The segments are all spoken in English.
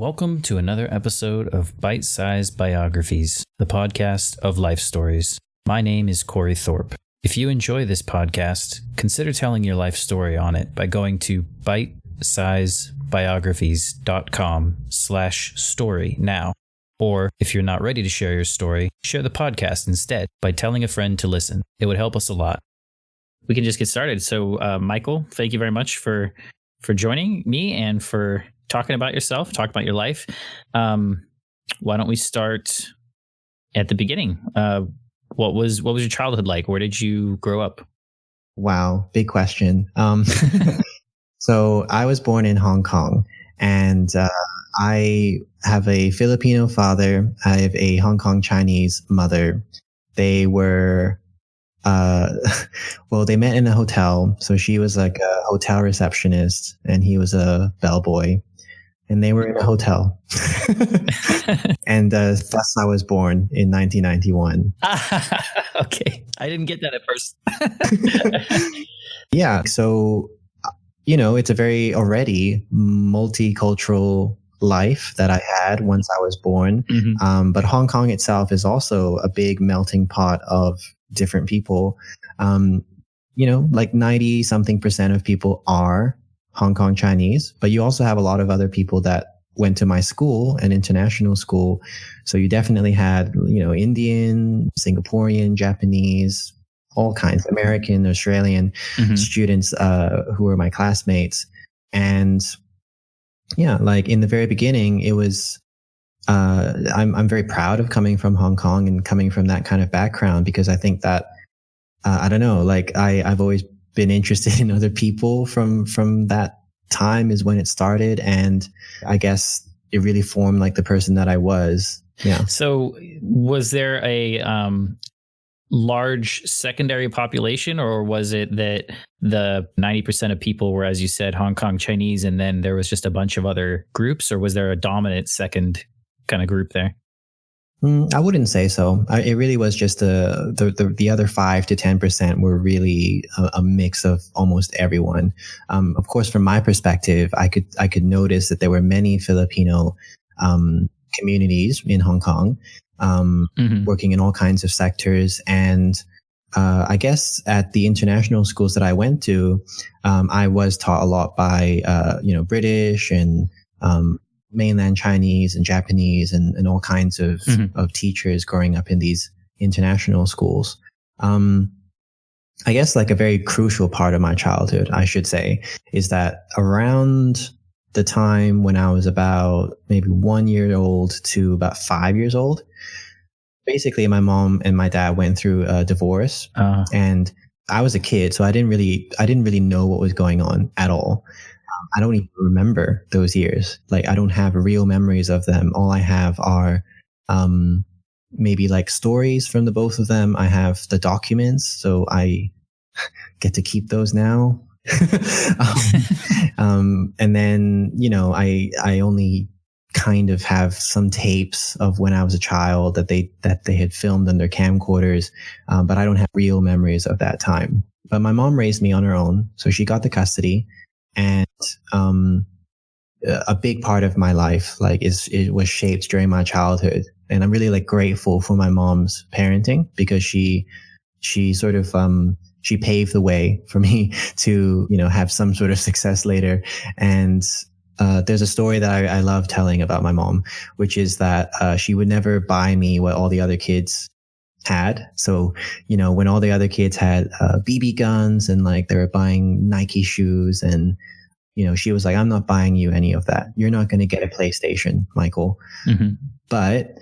Welcome to another episode of Bite-Sized Biographies, the podcast of life stories. My name is Corey Thorpe. If you enjoy this podcast, consider telling your life story on it by going to bitesizebiographies.com/story now. Or if you're not ready to share your story, share the podcast instead by telling a friend to listen. It would help us a lot. We can just get started. So, Michael, thank you very much for joining me and for talking about yourself, talk about your life. Why don't we start at the beginning? What was your childhood like? Where did you grow up? Wow, big question. So I was born in Hong Kong, and I have a Filipino father. I have a Hong Kong Chinese mother. They were well, they met in a hotel. So she was like a hotel receptionist and he was a bellboy. And they were in a hotel. And thus I was born in 1991. Okay. I didn't get that at first. Yeah. So, it's a very already multicultural life that I had once I was born. Mm-hmm. But Hong Kong itself is also a big melting pot of different people. Like 90-something% of people are Hong Kong Chinese, but you also have a lot of other people that went to my school, an international school. So you definitely had, Indian, Singaporean, Japanese, all kinds, American, Australian students who were my classmates. And yeah, like in the very beginning, it was, I'm very proud of coming from Hong Kong and coming from that kind of background, because I think that, I don't know, like I've always been interested in other people from that time is when it started. And I guess it really formed like the person that I was. Yeah. So was there a large secondary population, or was it that the 90% of people were, as you said, Hong Kong Chinese, and then there was just a bunch of other groups, or was there a dominant second kind of group there? I wouldn't say so. It really was just the other 5 to 10% were really a mix of almost everyone. Of course, from my perspective, I could notice that there were many Filipino communities in Hong Kong, working in all kinds of sectors. And I guess at the international schools that I went to, I was taught a lot by British and mainland Chinese and Japanese and all kinds of teachers growing up in these international schools. I guess like a very crucial part of my childhood, I should say, is that around the time when I was about maybe 1 year old to about 5 years old, basically my mom and my dad went through a divorce, and I was a kid, so I didn't really know what was going on at all. I don't even remember those years. Like, I don't have real memories of them. All I have are maybe like stories from the both of them. I have the documents, so I get to keep those now. And then, I only kind of have some tapes of when I was a child that they had filmed on their camcorders, but I don't have real memories of that time. But my mom raised me on her own, so she got the custody. And a big part of my life, like, it was shaped during my childhood, and I'm really like grateful for my mom's parenting, because she sort of she paved the way for me to have some sort of success later. And there's a story that I love telling about my mom, which is that she would never buy me what all the other kids had. So, when all the other kids had BB guns and like they were buying Nike shoes, and she was like, I'm not buying you any of that. You're not going to get a PlayStation, Michael. Mm-hmm. But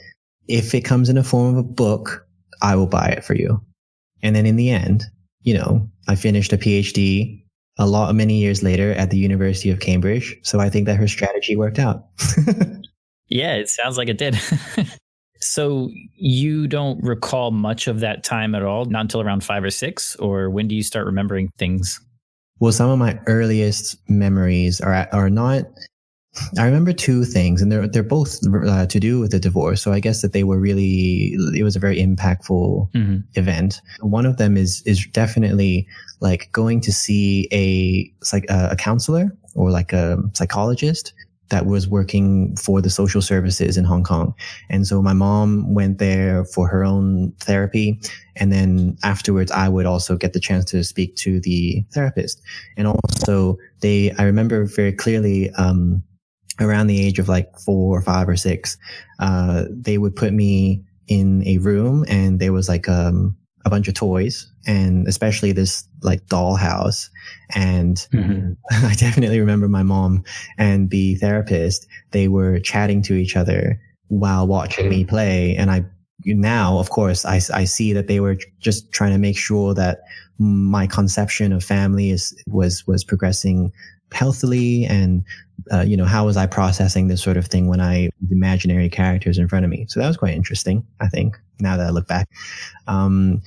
if it comes in the form of a book, I will buy it for you. And then in the end, I finished a PhD many years later at the University of Cambridge. So I think that her strategy worked out. Yeah, it sounds like it did. So you don't recall much of that time at all, not until around 5 or 6, or when do you start remembering things? Well, some of my earliest memories are not. I remember 2 things, and they're both to do with the divorce. So I guess that it was a very impactful event. One of them is definitely like going to see a counselor or like a psychologist that was working for the social services in Hong Kong. And so my mom went there for her own therapy. And then afterwards, I would also get the chance to speak to the therapist. And also I remember very clearly, around the age of like 4 or 5 or 6, they would put me in a room and there was like, a bunch of toys, and especially this like dollhouse. And I definitely remember my mom and the therapist, they were chatting to each other while watching me play. And now, of course, I see that they were just trying to make sure that my conception of family was progressing healthily. And, how was I processing this sort of thing when imaginary characters in front of me? So that was quite interesting, I think, now that I look back. The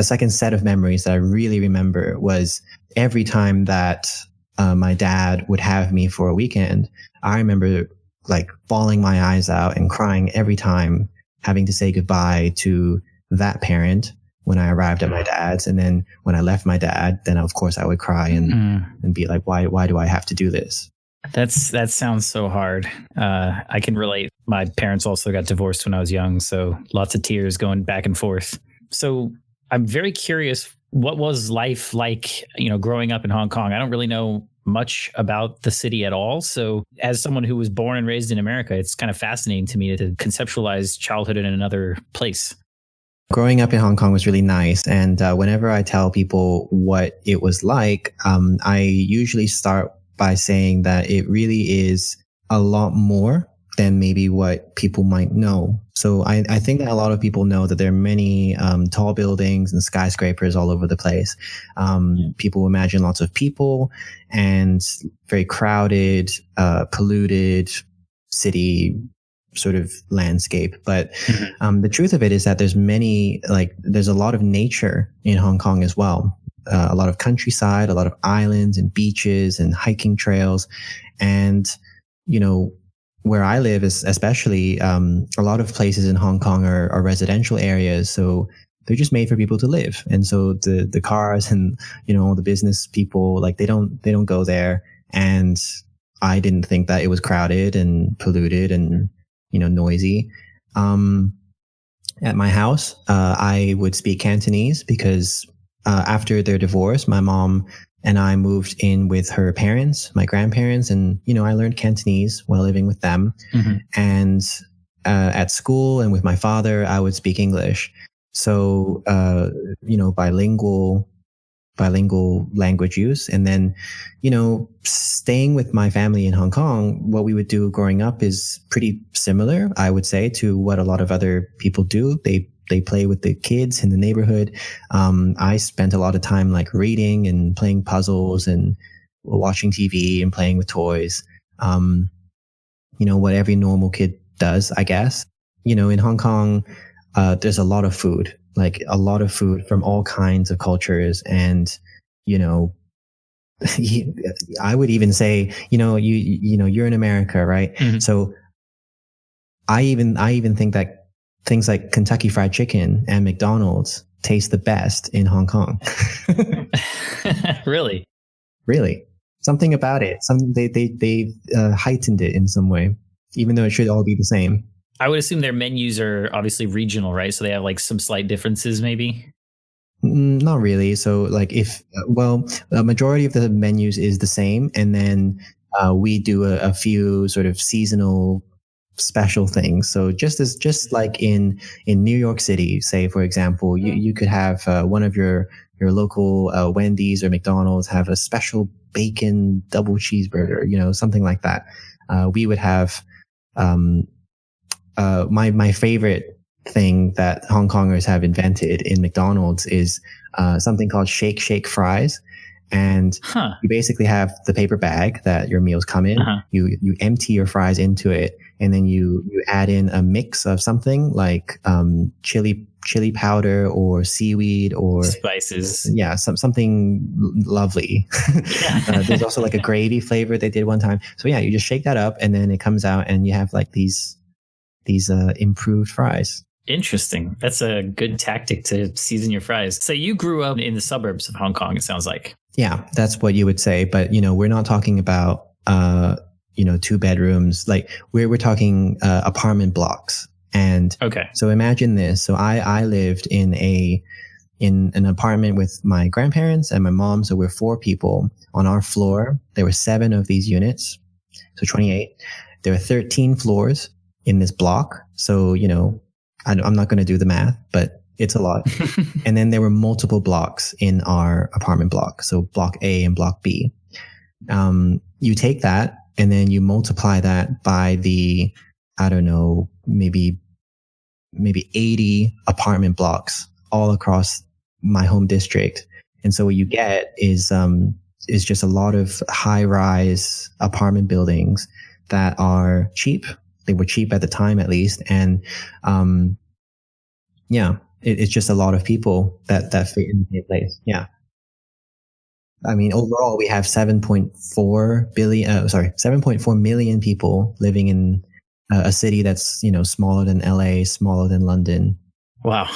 second set of memories that I really remember was every time that my dad would have me for a weekend. I remember like bawling my eyes out and crying every time, having to say goodbye to that parent when I arrived at my dad's. And then when I left my dad, then of course I would cry and be like, why do I have to do this? That sounds so hard. I can relate. My parents also got divorced when I was young, so lots of tears going back and forth. So I'm very curious, what was life like, growing up in Hong Kong? I don't really know much about the city at all. So as someone who was born and raised in America, it's kind of fascinating to me to conceptualize childhood in another place. Growing up in Hong Kong was really nice. And whenever I tell people what it was like, I usually start by saying that it really is a lot more than maybe what people might know. So I think that a lot of people know that there are many tall buildings and skyscrapers all over the place. People imagine lots of people and very crowded, polluted city sort of landscape. But the truth of it is that there's a lot of nature in Hong Kong as well. A lot of countryside, a lot of islands and beaches and hiking trails. And, where I live is especially, a lot of places in Hong Kong are residential areas. So they're just made for people to live. And so the cars and, all the business people, like they don't go there. And I didn't think that it was crowded and polluted and, noisy. At my house, I would speak Cantonese because after their divorce, my mom and I moved in with her parents, my grandparents, and, I learned Cantonese while living with them. And at school and with my father, I would speak English. So, bilingual language use. And then, staying with my family in Hong Kong, what we would do growing up is pretty similar, I would say, to what a lot of other people do. They play with the kids in the neighborhood. I spent a lot of time like reading and playing puzzles and watching TV and playing with toys. What every normal kid does, I guess. In Hong Kong, there's a lot of food. Like a lot of food from all kinds of cultures. And, I would even say, you're in America, right? So I even think that things like Kentucky Fried Chicken and McDonald's taste the best in Hong Kong. Really? Really. Something about it. They heightened it in some way, even though it should all be the same. I would assume their menus are obviously regional, right? So they have like some slight differences, maybe? Not really. So like a majority of the menus is the same. And then we do a few sort of seasonal special things. So just like in New York City, say, for example, you could have one of your local Wendy's or McDonald's have a special bacon double cheeseburger, something like that. We would have my favorite thing that Hong Kongers have invented in McDonald's is something called shake fries. And you basically have the paper bag that your meals come in. You empty your fries into it, and then you add in a mix of something like chili powder or seaweed or spices. Yeah, something lovely. There's also like a gravy flavor they did one time. So yeah, you just shake that up, and then it comes out, and you have like these improved fries. Interesting. That's a good tactic to season your fries. So you grew up in the suburbs of Hong Kong, it sounds like. Yeah, that's what you would say. But, we're not talking about 2 bedrooms. Like we're talking apartment blocks. And okay, so imagine this. So I lived in an apartment with my grandparents and my mom. So we're 4 people on our floor. There were 7 of these units, so 28. There are 13 floors in this block. So, I'm not going to do the math, but it's a lot. And then there were multiple blocks in our apartment block. So block A and block B. You take that and then you multiply that by the, I don't know, maybe 80 apartment blocks all across my home district. And so what you get is just a lot of high-rise apartment buildings that are cheap. They were cheap at the time, at least. And it's just a lot of people that fit in the place. Yeah. I mean, overall, we have 7.4 million people living in a city that's, smaller than LA, smaller than London. Wow.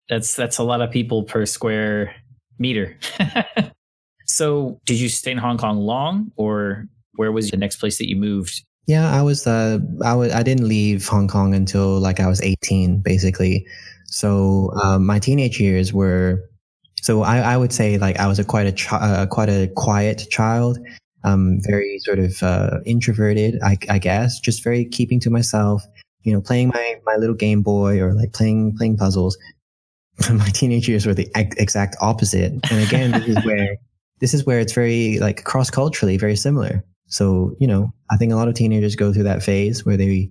That's a lot of people per square meter. So did you stay in Hong Kong long, or where was the next place that you moved? Yeah, I didn't leave Hong Kong until like I was 18, basically. So my teenage years were, so I would say like I was quite a quiet child, very sort of introverted, I guess, just very keeping to myself, playing my little Game Boy or like playing puzzles. My teenage years were the exact opposite. And again, this is where it's very like cross-culturally very similar. So, I think a lot of teenagers go through that phase where they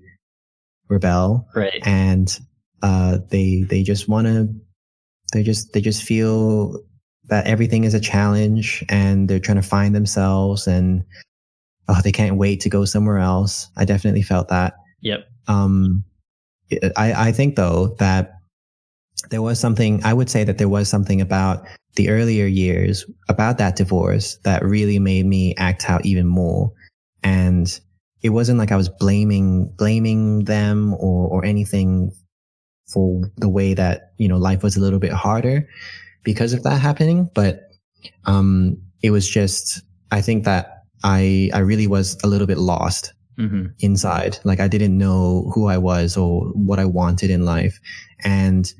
rebel, right? And they just want to, they just feel that everything is a challenge, and they're trying to find themselves, and they can't wait to go somewhere else. I definitely felt that. Yep. I think though that there was something about the earlier years, about that divorce, that really made me act out even more. And it wasn't like I was blaming them or anything for the way that, life was a little bit harder because of that happening. But it was just, I think that I really was a little bit lost inside. Like I didn't know who I was or what I wanted in life. And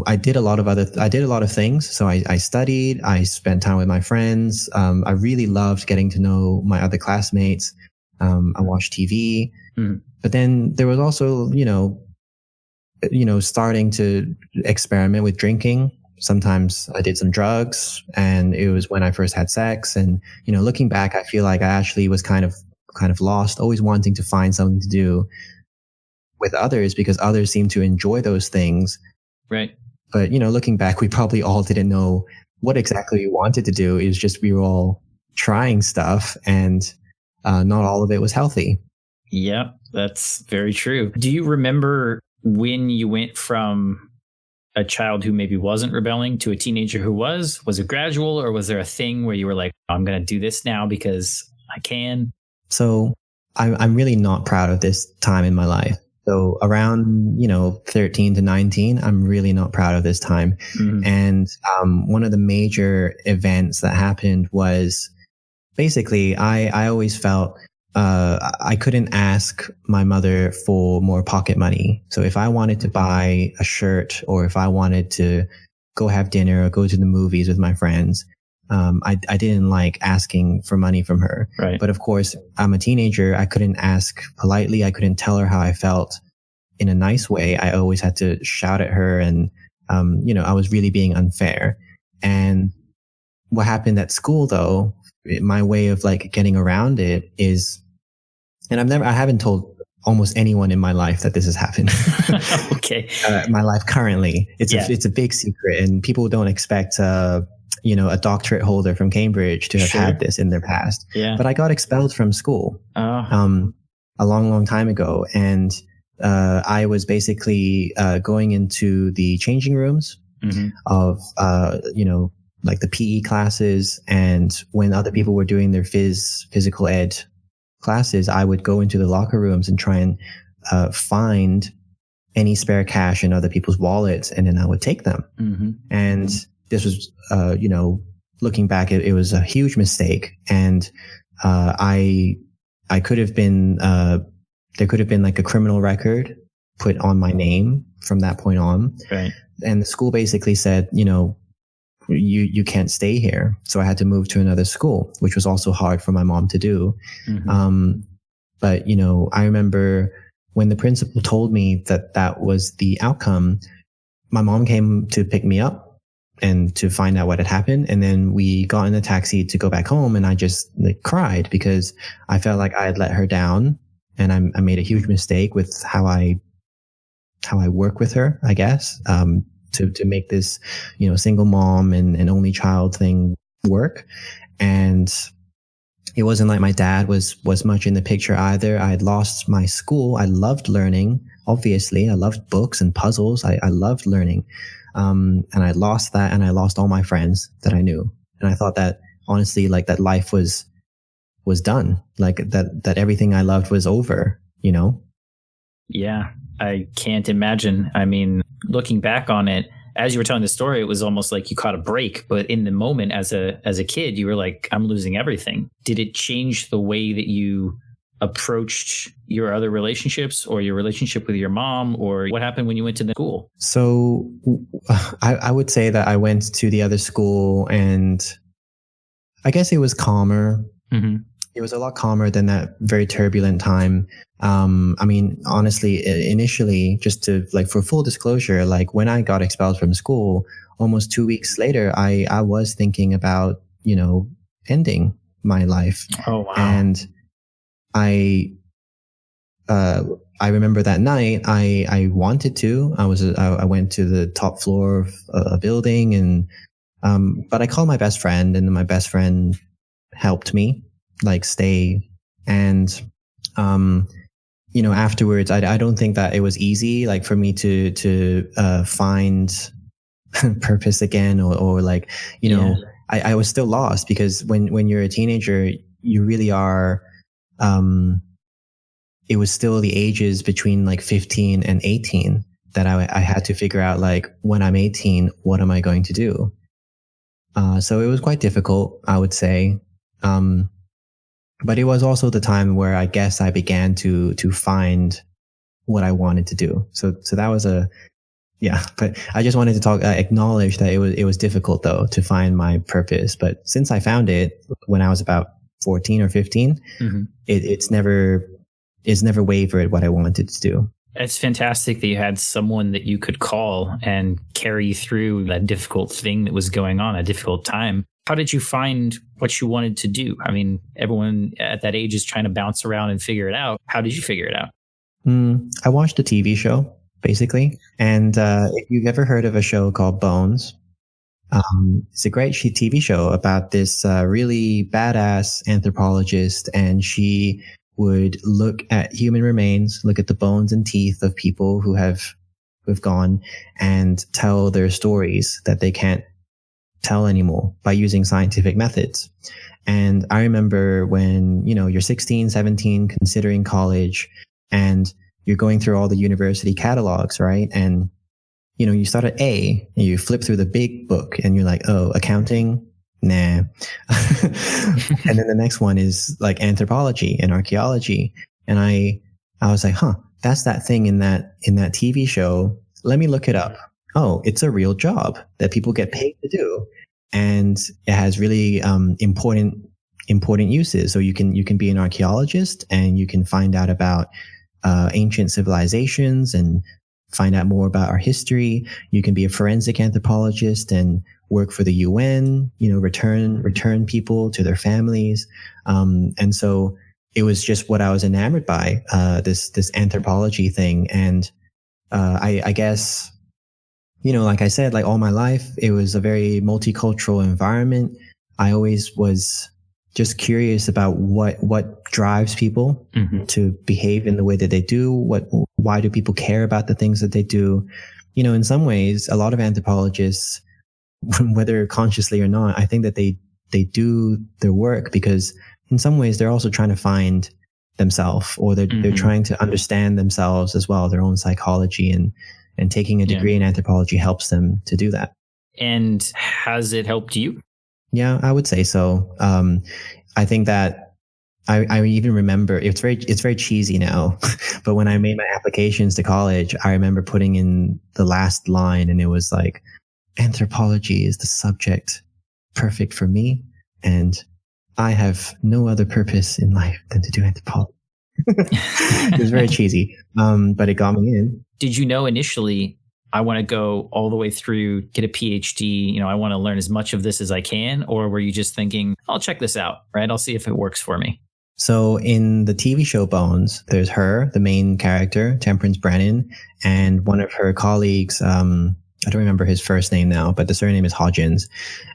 I did a lot of things. So I studied, I spent time with my friends. I really loved getting to know my other classmates. I watched TV, but then there was also, starting to experiment with drinking. Sometimes I did some drugs, and it was when I first had sex. And, looking back, I feel like I actually was kind of lost, always wanting to find something to do with others because others seem to enjoy those things. Right. But, looking back, we probably all didn't know what exactly we wanted to do. It was just we were all trying stuff, and not all of it was healthy. Yeah, that's very true. Do you remember when you went from a child who maybe wasn't rebelling to a teenager who was? Was it gradual, or was there a thing where you were like, I'm going to do this now because I can? So I'm really not proud of this time in my life. So around, 13 to 19, I'm really not proud of this time. Mm-hmm. And one of the major events that happened was basically I always felt I couldn't ask my mother for more pocket money. So if I wanted to buy a shirt, or if I wanted to go have dinner or go to the movies with my friends, I didn't like asking for money from her. Right. But of course, I'm a teenager. I couldn't ask politely. I couldn't tell her how I felt in a nice way. I always had to shout at her, and, I was really being unfair. And what happened at school though, my way of like getting around it is, and I haven't told almost anyone in my life that this has happened. Okay. My life currently, it's a big secret, and people don't expect, a doctorate holder from Cambridge to have had this in their past. Yeah. But I got expelled from school a long, long time ago. And I was basically going into the changing rooms of, like the PE classes. And when other people were doing their physical ed classes, I would go into the locker rooms and try and find any spare cash in other people's wallets, and then I would take them. Mm-hmm. And this was, looking back, it was a huge mistake. And I could have been, there could have been like a criminal record put on my name from that point on. Right. And the school basically said, you can't stay here. So I had to move to another school, which was also hard for my mom to do. Mm-hmm. But, I remember when the principal told me that was the outcome, my mom came to pick me up and to find out what had happened. And then we got in a taxi to go back home, and I just cried because I felt like I had let her down, and I made a huge mistake with how I work with her, I guess, to make this, single mom and only child thing work. And it wasn't like my dad was much in the picture either. I had lost my school. I loved learning. Obviously, I loved books and puzzles. I loved learning. And I lost that, and I lost all my friends that I knew. And I thought that honestly, like that life was done. Like that everything I loved was over, Yeah, I can't imagine. I mean, looking back on it, as you were telling the story, it was almost like you caught a break. But in the moment, as a kid, you were like, I'm losing everything. Did it change the way that you approached your other relationships or your relationship with your mom, or what happened when you went to the school? So I would say that I went to the other school, and I guess it was calmer. Mm-hmm. It was a lot calmer than that very turbulent time. I mean, honestly, initially, just to for full disclosure, when I got expelled from school, almost 2 weeks later, I was thinking about, ending my life. Oh, wow. And I remember that night I wanted to. I went to the top floor of a building, and but I called my best friend, and my best friend helped me stay. And afterwards, I don't think that it was easy for me to find purpose again, or I was still lost, because when you're a teenager, you really are. It was still the ages between 15 and 18 that I had to figure out, when I'm 18, what am I going to do? So it was quite difficult, I would say. But it was also the time where I guess I began to find what I wanted to do. So that was but I just wanted to acknowledge that it was difficult though to find my purpose. But since I found it when I was about 14 or 15, mm-hmm. it's never wavered what I wanted to do. It's fantastic that you had someone that you could call and carry you through that difficult thing that was going on, a difficult time. How did you find what you wanted to do? I mean, everyone at that age is trying to bounce around and figure it out. How did you figure it out? I watched a TV show, basically. And if you've ever heard of a show called Bones, it's a great TV show about this really badass anthropologist, and she would look at human remains, look at the bones and teeth of people who have gone, and tell their stories that they can't tell anymore by using scientific methods. And I remember when, you're 16, 17, considering college, and you're going through all the university catalogs, right? And, you start at A, and you flip through the big book, and you're like, oh, accounting? Nah. And then the next one is anthropology and archaeology. And I was like, that's that thing in that TV show. Let me look it up. Oh, it's a real job that people get paid to do. And it has really important uses. So you can be an archaeologist, and you can find out about ancient civilizations and find out more about our history. You can be a forensic anthropologist and work for the UN, return people to their families. And so it was just what I was enamored by, this anthropology thing. And I guess, like I said, all my life, it was a very multicultural environment. I always was just curious about what drives people mm-hmm. to behave in the way that they do. Why do people care about the things that they do? In some ways, a lot of anthropologists, whether consciously or not, I think that they do their work because in some ways they're also trying to find themselves, or they're trying to understand themselves as well, their own psychology, and taking a degree in anthropology helps them to do that. And has it helped you? Yeah, I would say so. I think that I even remember it's very cheesy now, but when I made my applications to college, I remember putting in the last line, and it was like, anthropology is the subject perfect for me, and I have no other purpose in life than to do anthropology. It was very cheesy, but it got me in. Did you know initially, I want to go all the way through, get a PhD, I want to learn as much of this as I can? Or were you just thinking, I'll check this out, right? I'll see if it works for me. So in the TV show Bones, there's her, the main character, Temperance Brennan, and one of her colleagues, I don't remember his first name now, but the surname is Hodgins.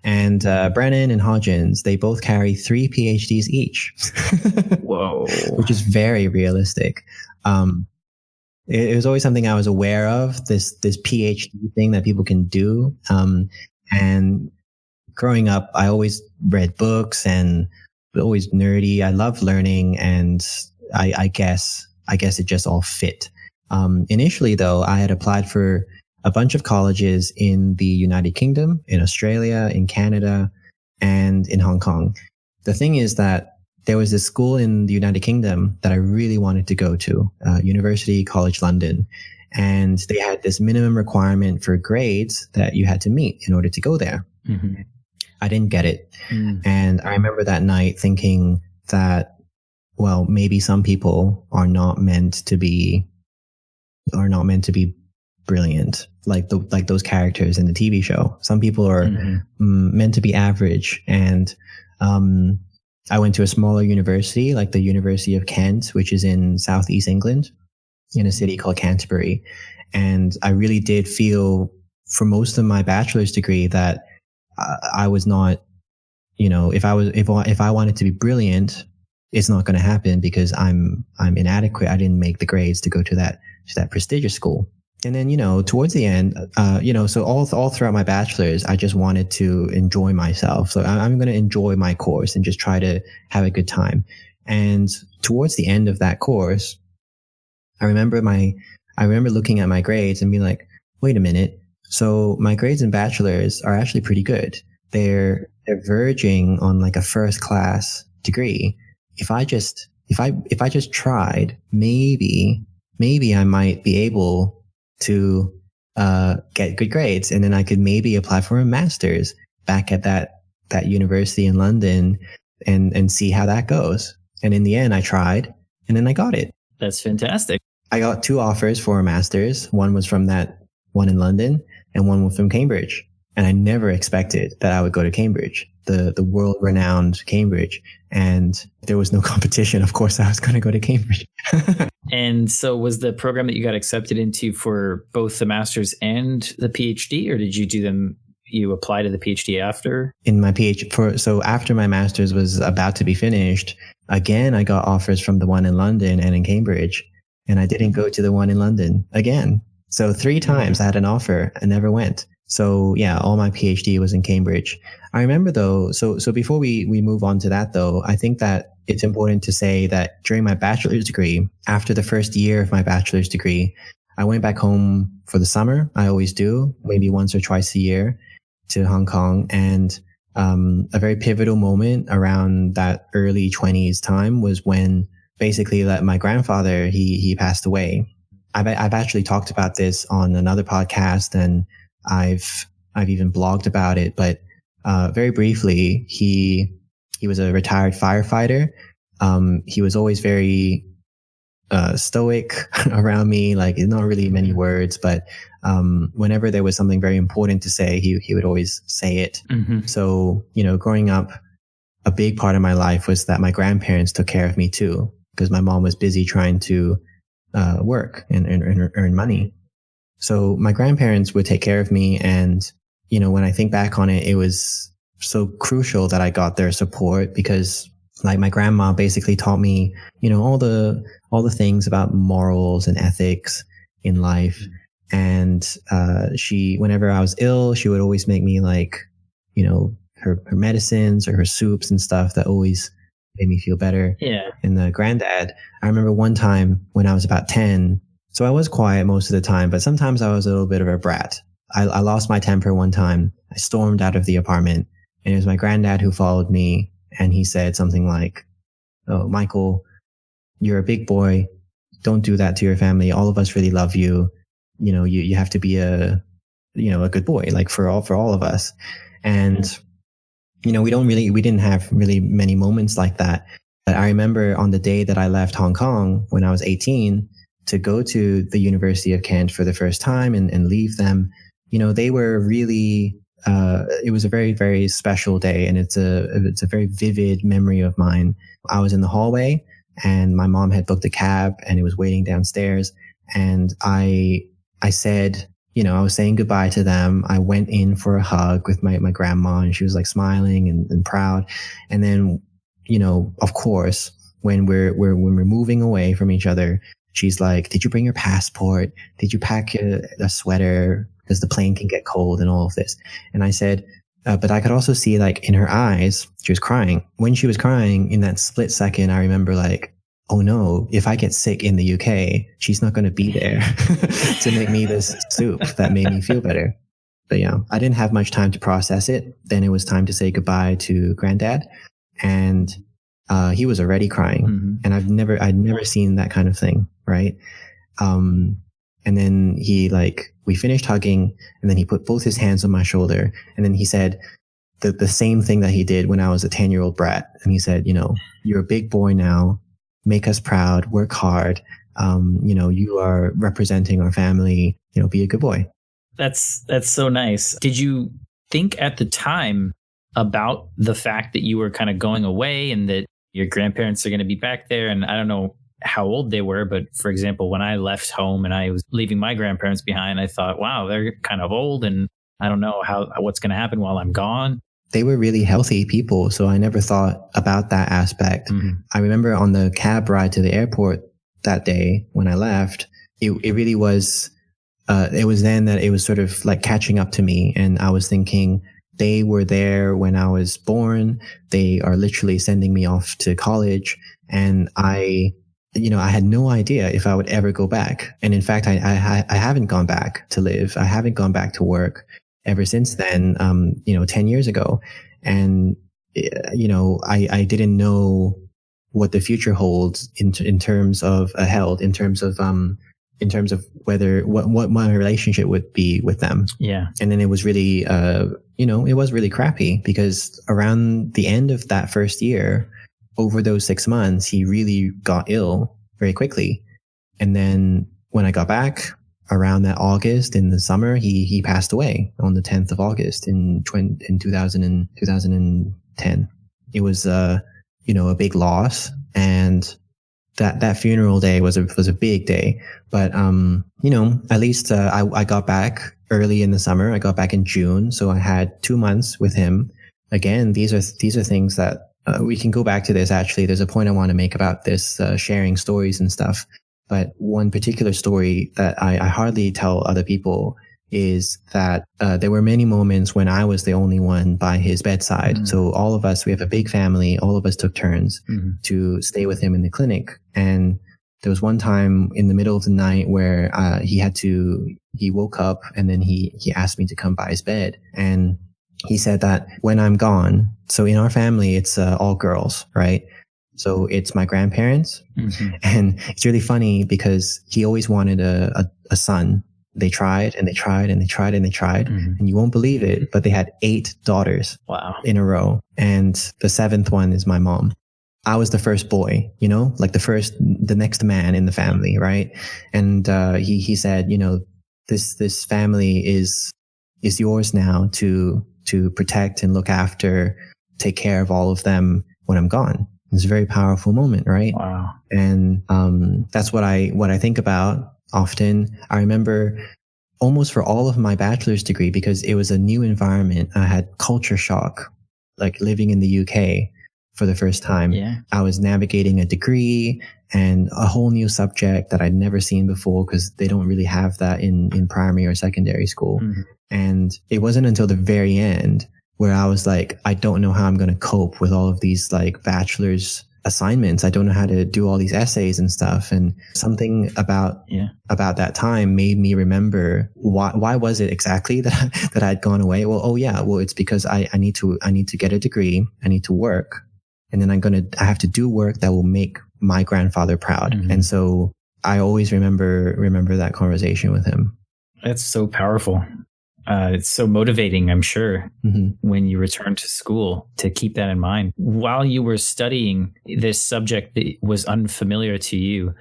And Brennan and Hodgins, they both carry 3 PhDs each. Whoa. Which is very realistic. It was always something I was aware of, this PhD thing that people can do. And growing up, I always read books and always nerdy. I love learning, and I guess it just all fit. Initially, though, I had applied for a bunch of colleges in the United Kingdom, in Australia, in Canada, and in Hong Kong. The thing is that there was this school in the United Kingdom that I really wanted to go to, University College London. And they had this minimum requirement for grades that you had to meet in order to go there. Mm-hmm. I didn't get it. And I remember that night thinking that, well, maybe some people are not meant to be brilliant, like those characters in the TV show. Some people are meant to be average. And I went to a smaller university, like the University of Kent, which is in southeast England, in a city called Canterbury. And I really did feel, for most of my bachelor's degree, that I was not, if I wanted to be brilliant, it's not going to happen because I'm inadequate. I didn't make the grades to go to that prestigious school. And then, towards the end, so all throughout my bachelor's, I just wanted to enjoy myself. So I'm going to enjoy my course and just try to have a good time. And towards the end of that course, I remember looking at my grades and being like, wait a minute. So my grades in bachelor's are actually pretty good. They're verging on like a first class degree. If I just tried, maybe I might be able to get good grades, and then I could maybe apply for a master's back at that university in London and see how that goes. And in the end, I tried, and then I got it. That's fantastic. I got 2 offers for a master's. One was from that one in London, and one was from Cambridge. And I never expected that I would go to Cambridge, the world-renowned Cambridge. And there was no competition. Of course, I was going to go to Cambridge. And so was the program that you got accepted into for both the master's and the PhD, or did you apply to the PhD after? In my PhD, so after my master's was about to be finished, again, I got offers from the one in London and in Cambridge, and I didn't go to the one in London again. So 3 times I had an offer and never went. So yeah, all my PhD was in Cambridge. I remember though, so before we move on to that though, I think that it's important to say that during my bachelor's degree, after the first year of my bachelor's degree, I went back home for the summer. I always do, maybe once or twice a year, to Hong Kong. And a very pivotal moment around that early 20s time was when basically my grandfather, he passed away. I've actually talked about this on another podcast, and I've even blogged about it, but very briefly, he was a retired firefighter. He was always very stoic around me, like not really many words, but whenever there was something very important to say, he would always say it. Mm-hmm. So, growing up, a big part of my life was that my grandparents took care of me too, because my mom was busy trying to work and earn money. So my grandparents would take care of me. And, when I think back on it, it was so crucial that I got their support, because like my grandma basically taught me, all the things about morals and ethics in life. And whenever I was ill, she would always make me like, her medicines or her soups and stuff that always made me feel better. Yeah. And the granddad, I remember one time when I was about 10, so I was quiet most of the time, but sometimes I was a little bit of a brat. I lost my temper one time. I stormed out of the apartment And it was my granddad who followed me, and he said something like, "Oh, Michael, you're a big boy. Don't do that to your family. All of us really love you. You know, you have to be a good boy, like for all of us." And, we didn't have really many moments like that. But I remember on the day that I left Hong Kong when I was 18 to go to the University of Kent for the first time and leave them, they were really, it was a very, very special day. And it's a very vivid memory of mine. I was in the hallway and my mom had booked a cab and it was waiting downstairs. And I said, I was saying goodbye to them. I went in for a hug with my grandma, and she was like smiling and proud. And then, of course, when we're moving away from each other, she's like, "Did you bring your passport? Did you pack a sweater? Because the plane can get cold," and all of this. And I said, but I could also see like in her eyes, she was crying. When she was crying in that split second, I remember like, oh no, if I get sick in the UK, she's not going to be there to make me this soup that made me feel better. But yeah, I didn't have much time to process it. Then it was time to say goodbye to Granddad. And he was already crying. Mm-hmm. And I'd never seen that kind of thing. Right. And then we finished hugging, and then he put both his hands on my shoulder. And then he said the same thing that he did when I was a 10-year-old brat. And he said, "You're a big boy now. Make us proud, work hard. You are representing our family, be a good boy." That's so nice. Did you think at the time about the fact that you were kind of going away and that your grandparents are going to be back there? And I don't know how old they were, but for example, when I left home and I was leaving my grandparents behind, I thought, wow, they're kind of old and I don't know what's going to happen while I'm gone. They were really healthy people, so I never thought about that aspect. Mm-hmm. I remember on the cab ride to the airport that day when I left, it really was, it was then that it was sort of like catching up to me. And I was thinking, they were there when I was born. They are literally sending me off to college. And I had no idea if I would ever go back. And in fact, I haven't gone back to live. I haven't gone back to work ever since then, 10 years ago. And, I didn't know what the future holds in terms of health, in terms of whether, what my relationship would be with them. Yeah. And then it was really, it was really crappy because around the end of that first year, over those 6 months, he really got ill very quickly. And then when I got back, around that August in the summer, he passed away on the 10th of August in 2010. It was, a big loss, and that funeral day was a big day. But, at least, I got back early in the summer. I got back in June. So I had 2 months with him. Again, these are things that, we can go back to this. Actually, there's a point I want to make about this, sharing stories and stuff. But one particular story that I hardly tell other people is that there were many moments when I was the only one by his bedside. Mm-hmm. So all of us, we have a big family. All of us took turns mm-hmm. to stay with him in the clinic. And there was one time in the middle of the night where he woke up and then he asked me to come by his bed. And he said that when I'm gone, so in our family, it's all girls, right? So it's my grandparents. Mm-hmm. And it's really funny because he always wanted a son. They tried and they tried and they tried and they tried. Mm-hmm. And you won't believe it, but they had 8 daughters. Wow. In a row. And the 7th one is my mom. I was the first boy, like the next man in the family, right? And he said, this family is yours now to protect and look after, take care of all of them when I'm gone. It's a very powerful moment, right? Wow. And that's what I think about often. I remember almost for all of my bachelor's degree, because it was a new environment. I had culture shock, like living in the UK for the first time. Yeah. I was navigating a degree and a whole new subject that I'd never seen before, because they don't really have that in primary or secondary school. Mm-hmm. And it wasn't until the very end where I was like, I don't know how I'm going to cope with all of these like bachelor's assignments. I don't know how to do all these essays and stuff. And something about that time made me remember why was it exactly that I'd gone away? Well, it's because I need to get a degree. I need to work, and then I have to do work that will make my grandfather proud. Mm-hmm. And so I always remember that conversation with him. That's so powerful. It's so motivating, I'm sure, when you return to school, to keep that in mind. While you were studying this subject that was unfamiliar to you,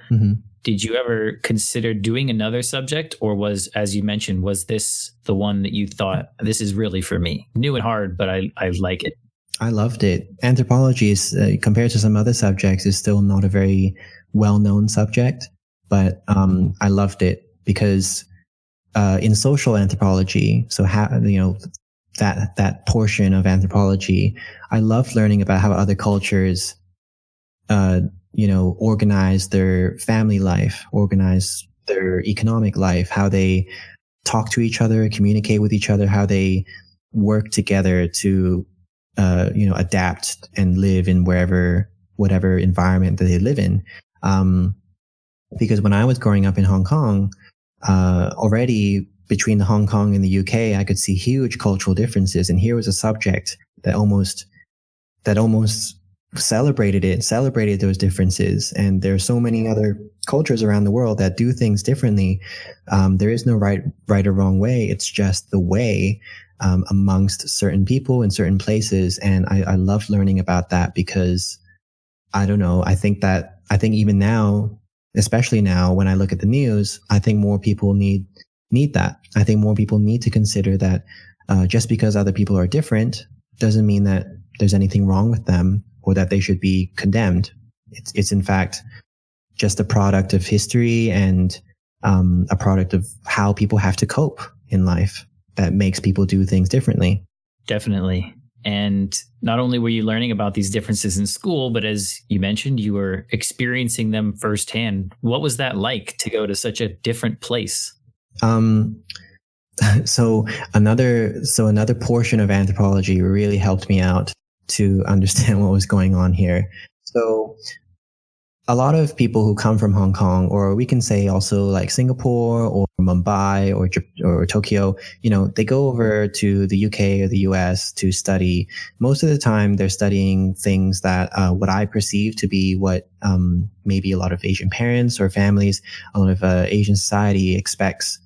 did you ever consider doing another subject? Or was, as you mentioned, was this the one that you thought, this is really for me? New and hard, but I like it. I loved it. Anthropology is, compared to some other subjects, is still not a very well-known subject, but I loved it because in social anthropology, so that portion of anthropology, I loved learning about how other cultures, organize their family life, organize their economic life, how they talk to each other, communicate with each other, how they work together to, adapt and live in whatever environment that they live in. Because when I was growing up in Hong Kong, already between the Hong Kong and the UK, I could see huge cultural differences. And here was a subject that almost celebrated those differences. And there are so many other cultures around the world that do things differently. There is no right or wrong way. It's just the way amongst certain people in certain places. And I love learning about that because I don't know. I think even now, especially now when I look at the news, I think more people need that. I think more people need to consider that just because other people are different doesn't mean that there's anything wrong with them or that they should be condemned. It's in fact just a product of history and a product of how people have to cope in life that makes people do things differently. Definitely. And not only were you learning about these differences in school, but as you mentioned, you were experiencing them firsthand. What was that like to go to such a different place? So another portion of anthropology really helped me out to understand what was going on here. So a lot of people who come from Hong Kong, or we can say also like Singapore or Mumbai or Tokyo, they go over to the UK or the US to study. Most of the time they're studying things that what I perceive to be what maybe a lot of Asian parents or families, a lot of Asian society expects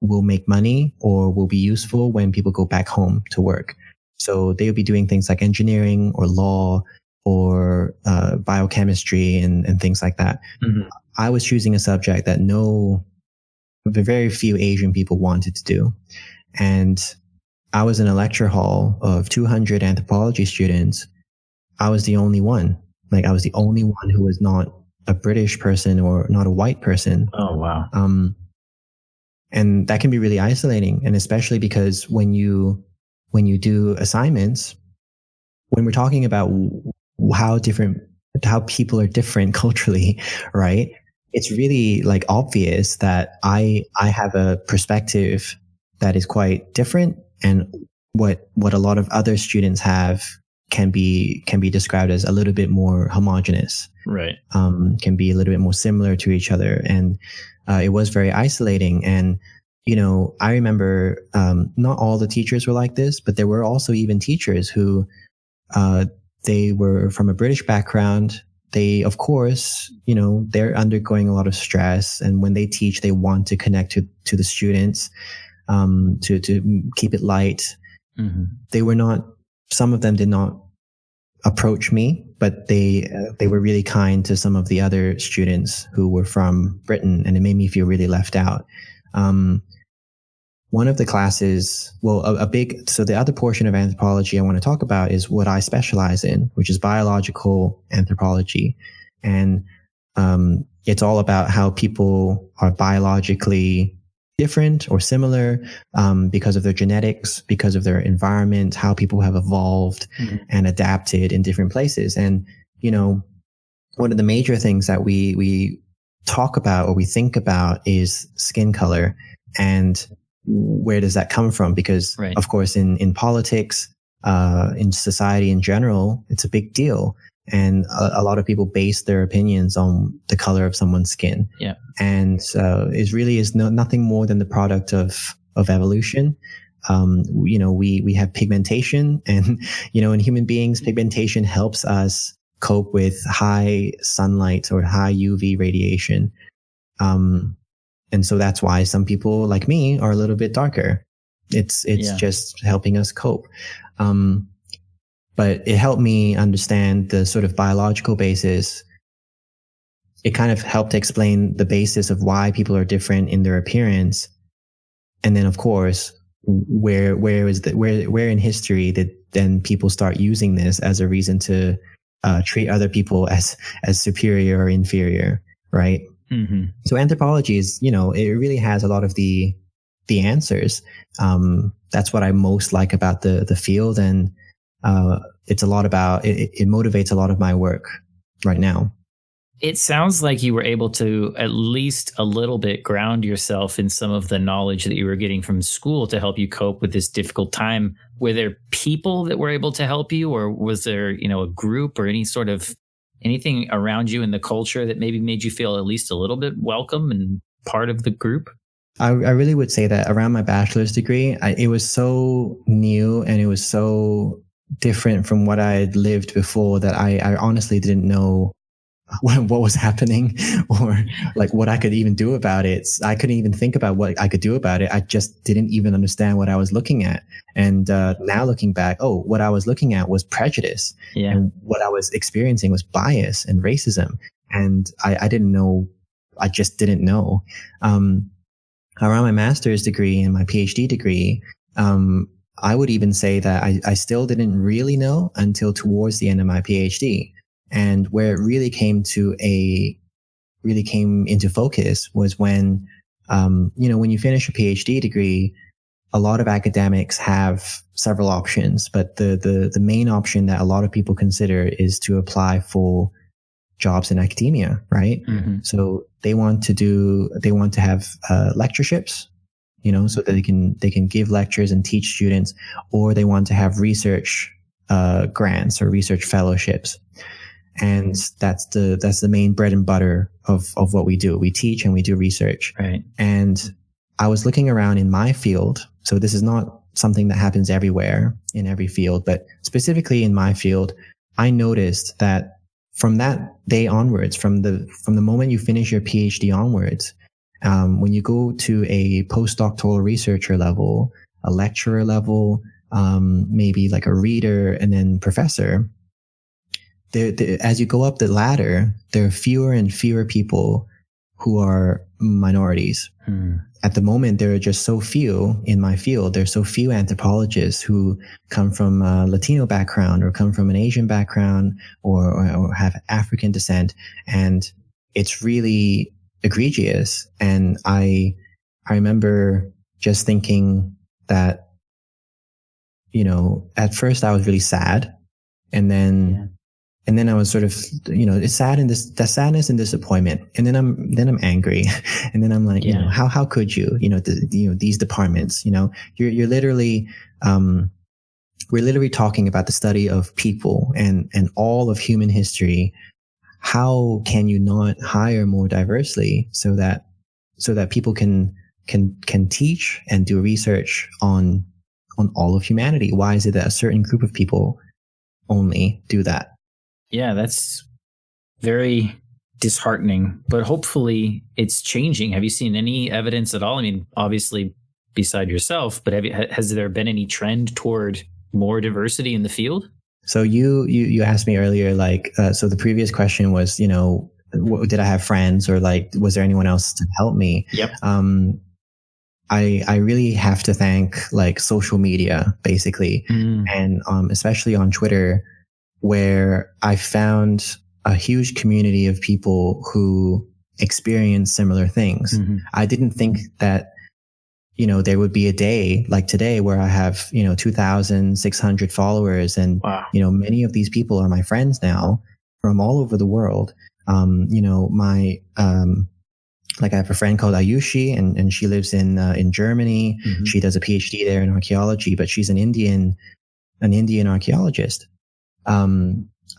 will make money or will be useful when people go back home to work. So they'll be doing things like engineering or law or biochemistry and things like that. Mm-hmm. I was choosing a subject that very few Asian people wanted to do. And I was in a lecture hall of 200 anthropology students. I was the only one. I was the only one who was not a British person or not a white person. Oh, wow. And that can be really isolating. And especially because when you do assignments, when we're talking about how people are different culturally, right? It's really obvious that I have a perspective that is quite different, and what a lot of other students have can be described as a little bit more homogenous, right? Can be a little bit more similar to each other, and it was very isolating. And I remember not all the teachers were like this, but there were also even teachers who they were from a British background. They, of course, they're undergoing a lot of stress. And when they teach, they want to connect to the students, to keep it light. Mm-hmm. Some of them did not approach me, but they were really kind to some of the other students who were from Britain, and it made me feel really left out. One of the classes, so the other portion of anthropology I want to talk about is what I specialize in, which is biological anthropology. And it's all about how people are biologically different or similar because of their genetics, because of their environment, how people have evolved and adapted in different places. And, one of the major things that we talk about or we think about is skin color. And where does that come from? Because, right, of course, in politics, in society in general, it's a big deal. And a lot of people base their opinions on the color of someone's skin. Yeah. And it really is nothing more than the product of evolution. We have pigmentation, and, in human beings, pigmentation helps us cope with high sunlight or high UV radiation. And so that's why some people like me are a little bit darker. It's just helping us cope. But it helped me understand the sort of biological basis. It kind of helped explain the basis of why people are different in their appearance. And then, of course, where in history did then people start using this as a reason to treat other people as superior or inferior, right? Mm-hmm. So anthropology is, it really has a lot of the answers. That's what I most like about the field, and it's a lot about it motivates a lot of my work right now. It sounds like you were able to at least a little bit ground yourself in some of the knowledge that you were getting from school to help you cope with this difficult time. Were there people that were able to help you, or was there, a group or anything around you in the culture that maybe made you feel at least a little bit welcome and part of the group? I really would say that around my bachelor's degree, it was so new and it was so different from what I had lived before that I honestly didn't know what was happening or like what I could even do about it. I couldn't even think about what I could do about it. I just didn't even understand what I was looking at. And now looking back, what I was looking at was prejudice. Yeah. And what I was experiencing was bias and racism. And I didn't know. I just didn't know. Around my master's degree and my PhD degree, I would even say that I still didn't really know until towards the end of my PhD. And where it really came into focus was when, when you finish a PhD degree, a lot of academics have several options, but the main option that a lot of people consider is to apply for jobs in academia, right? Mm-hmm. So they want to have lectureships, so that they can give lectures and teach students, or they want to have research grants or research fellowships. And that's the main bread and butter of what we do. We teach and we do research. Right. And I was looking around in my field. So this is not something that happens everywhere in every field, but specifically in my field, I noticed that from that day onwards, from the moment you finish your PhD onwards, when you go to a postdoctoral researcher level, a lecturer level, maybe like a reader and then professor, as you go up the ladder, there are fewer and fewer people who are minorities. At the moment, there are just so few in my field. There's so few anthropologists who come from a Latino background or come from an Asian background or have African descent. And it's really egregious. And I remember just thinking that, at first I was really sad. And then I was sort of, it's sad and that sadness and disappointment. And then I'm angry. And then I'm like, how could you, these departments, you're literally, we're literally talking about the study of people and all of human history. How can you not hire more diversely so that people can teach and do research on all of humanity? Why is it that a certain group of people only do that? Yeah, that's very disheartening, but hopefully it's changing. Have you seen any evidence at all? I mean, obviously beside yourself, but has there been any trend toward more diversity in the field? So you asked me earlier, so the previous question was, did I have friends or was there anyone else to help me? Yep. I really have to thank social media basically. And especially on Twitter, where I found a huge community of people who experience similar things. Mm-hmm. I didn't think that, there would be a day like today where I have, 2,600 followers. And, wow. Many of these people are my friends now from all over the world. I have a friend called Ayushi and she lives in Germany. Mm-hmm. She does a PhD there in archaeology, but she's an Indian archaeologist.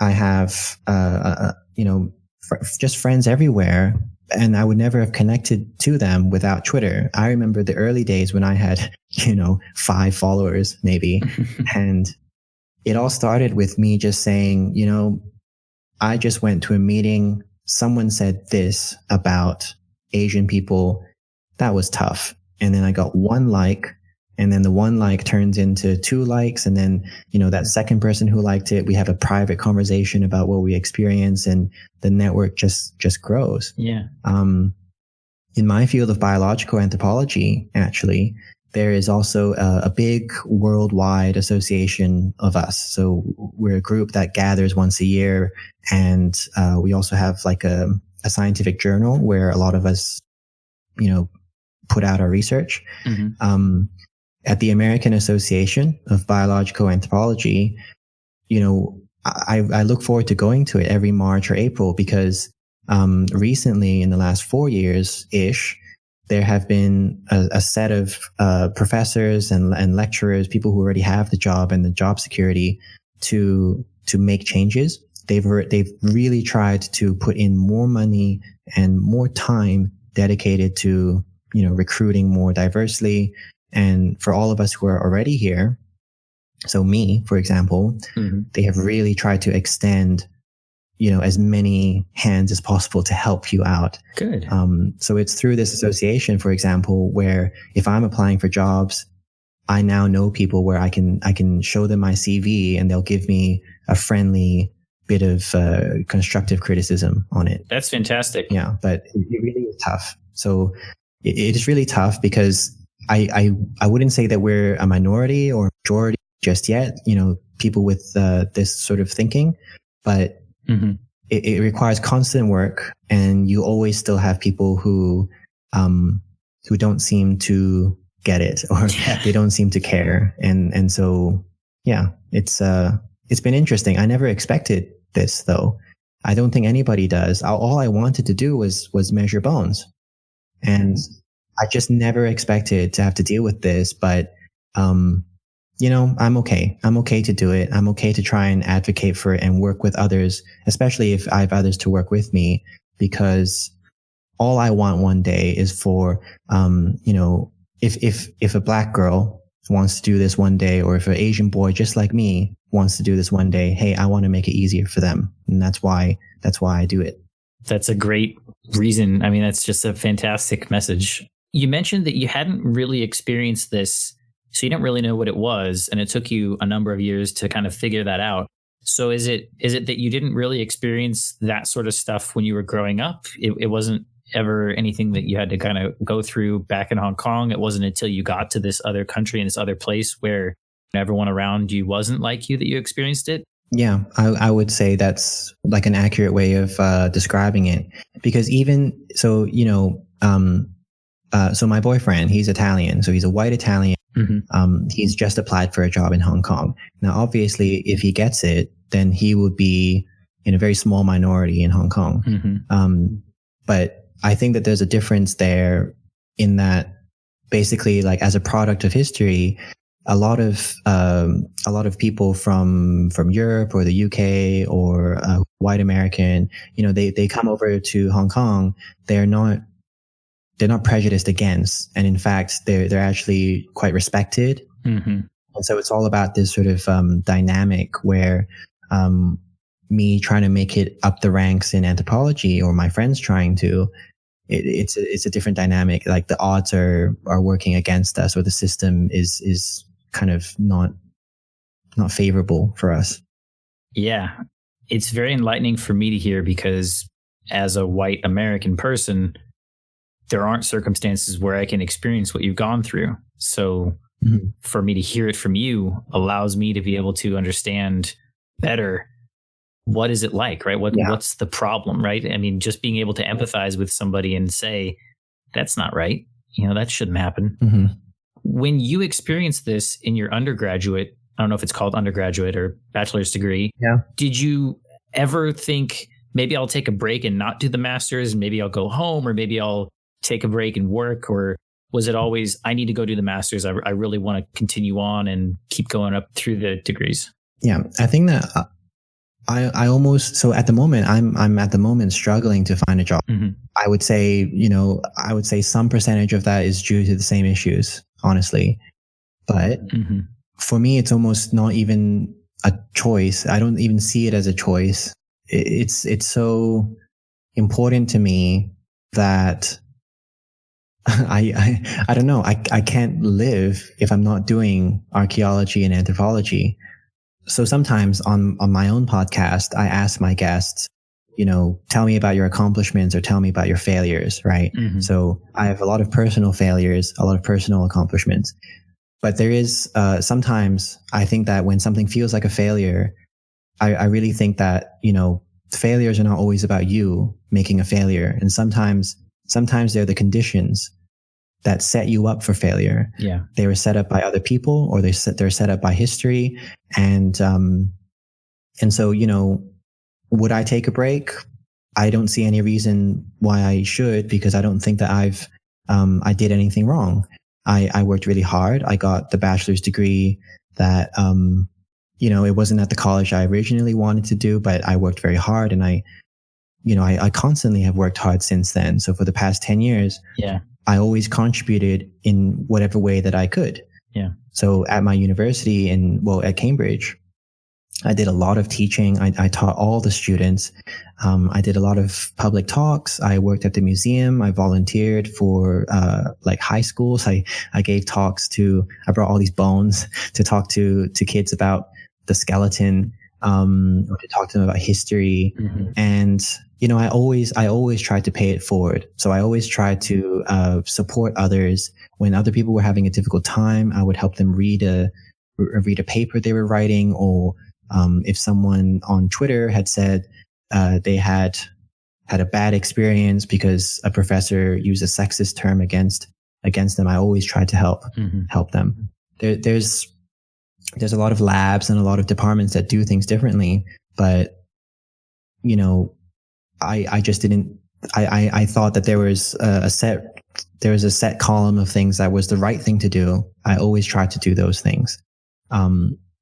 I have, just friends everywhere. And I would never have connected to them without Twitter. I remember the early days when I had, 5 followers maybe. And it all started with me just saying, I just went to a meeting. Someone said this about Asian people. That was tough. And then I got 1 like, and then the 1 like turns into 2 likes. And then, that second person who liked it, we have a private conversation about what we experience, and the network just grows. Yeah. In my field of biological anthropology, actually, there is also a big worldwide association of us. So we're a group that gathers once a year, and we also have like a scientific journal where a lot of us, put out our research. Mm-hmm. At the American Association of Biological Anthropology, I look forward to going to it every March or April because recently, in the last 4 years-ish, there have been a set of professors and lecturers, people who already have the job and the job security to make changes. They've really tried to put in more money and more time dedicated to recruiting more diversely. And for all of us who are already here, so me, for example, Mm-hmm. they have really tried to extend, as many hands as possible to help you out. Good. So it's through this association, for example, where if I'm applying for jobs, I now know people where I can show them my CV and they'll give me a friendly bit of constructive criticism on it. That's fantastic. Yeah, but it really is tough. So it is really tough because I wouldn't say that we're a minority or majority just yet, people with this sort of thinking, but Mm-hmm. it requires constant work, and you always still have people who don't seem to get it, or they don't seem to care. And so, yeah, it's been interesting. I never expected this though. I don't think anybody does. All I wanted to do was measure bones. And I just never expected to have to deal with this, but, I'm okay. I'm okay to do it. I'm okay to try and advocate for it and work with others, especially if I have others to work with me, because all I want one day is for, if a black girl wants to do this one day, or if an Asian boy just like me wants to do this one day, hey, I want to make it easier for them. And that's why I do it. That's a great reason. I mean, that's just a fantastic message. You mentioned that you hadn't really experienced this, so you didn't really know what it was, and it took you a number of years to kind of figure that out. So is it that you didn't really experience that sort of stuff when you were growing up? It wasn't ever anything that you had to kind of go through back in Hong Kong? It wasn't until you got to this other country and this other place where everyone around you wasn't like you that you experienced it? Yeah, I would say that's like an accurate way of describing it. Because even so, so my boyfriend, he's Italian, so he's a white Italian. Mm-hmm. He's just applied for a job in Hong Kong. Now, obviously, if he gets it, then he would be in a very small minority in Hong Kong. Mm-hmm. But I think that there's a difference there in that basically, like as a product of history, a lot of people from Europe or the UK or white American, they come over to Hong Kong. They're not prejudiced against, and in fact, they're actually quite respected. Mm-hmm. And so it's all about this sort of dynamic where me trying to make it up the ranks in anthropology, or my friends trying to, it's a different dynamic. Like the odds are working against us, or the system is kind of not favorable for us. Yeah, it's very enlightening for me to hear, because as a white American person, there aren't circumstances where I can experience what you've gone through. So mm-hmm. for me to hear it from you allows me to be able to understand better what is it like, right? What's the problem, right? I mean, just being able to empathize with somebody and say, that's not right. That shouldn't happen. Mm-hmm. When you experienced this in your undergraduate, I don't know if it's called undergraduate or bachelor's degree. Yeah. Did you ever think, maybe I'll take a break and not do the master's, and maybe I'll go home, or maybe I'll take a break and work? Or was it always, I need to go do the master's, I really want to continue on and keep going up through the degrees? Yeah, I think that I almost, so at the moment, I'm at the moment struggling to find a job. Mm-hmm. I would say, I would say some percentage of that is due to the same issues, honestly. But Mm-hmm. for me, it's almost not even a choice. I don't even see it as a choice. It's so important to me that I don't know. I can't live if I'm not doing archaeology and anthropology. So sometimes on my own podcast, I ask my guests, tell me about your accomplishments or tell me about your failures, right? Mm-hmm. So I have a lot of personal failures, a lot of personal accomplishments. But there is sometimes I think that when something feels like a failure, I really think that, failures are not always about you making a failure. And sometimes they're the conditions that set you up for failure. Yeah. They were set up by other people, or they're set up by history. And so, would I take a break? I don't see any reason why I should, because I don't think that I did anything wrong. I worked really hard. I got the bachelor's degree that, it wasn't at the college I originally wanted to do, but I worked very hard, and I constantly have worked hard since then. So for the past 10 years, yeah, I always contributed in whatever way that I could. Yeah. So at my university at Cambridge, I did a lot of teaching. I taught all the students. I did a lot of public talks. I worked at the museum. I volunteered for high schools. I gave talks I brought all these bones to talk to kids about the skeleton, or to talk to them about history. Mm-hmm. And I always tried to pay it forward. So I always tried to support others when other people were having a difficult time. I would help them read a paper they were writing, or if someone on Twitter had said they had a bad experience because a professor used a sexist term against them, I always tried to help them. There's a lot of labs and a lot of departments that do things differently, but I just didn't. I thought that there was a set column of things that was the right thing to do. I always tried to do those things.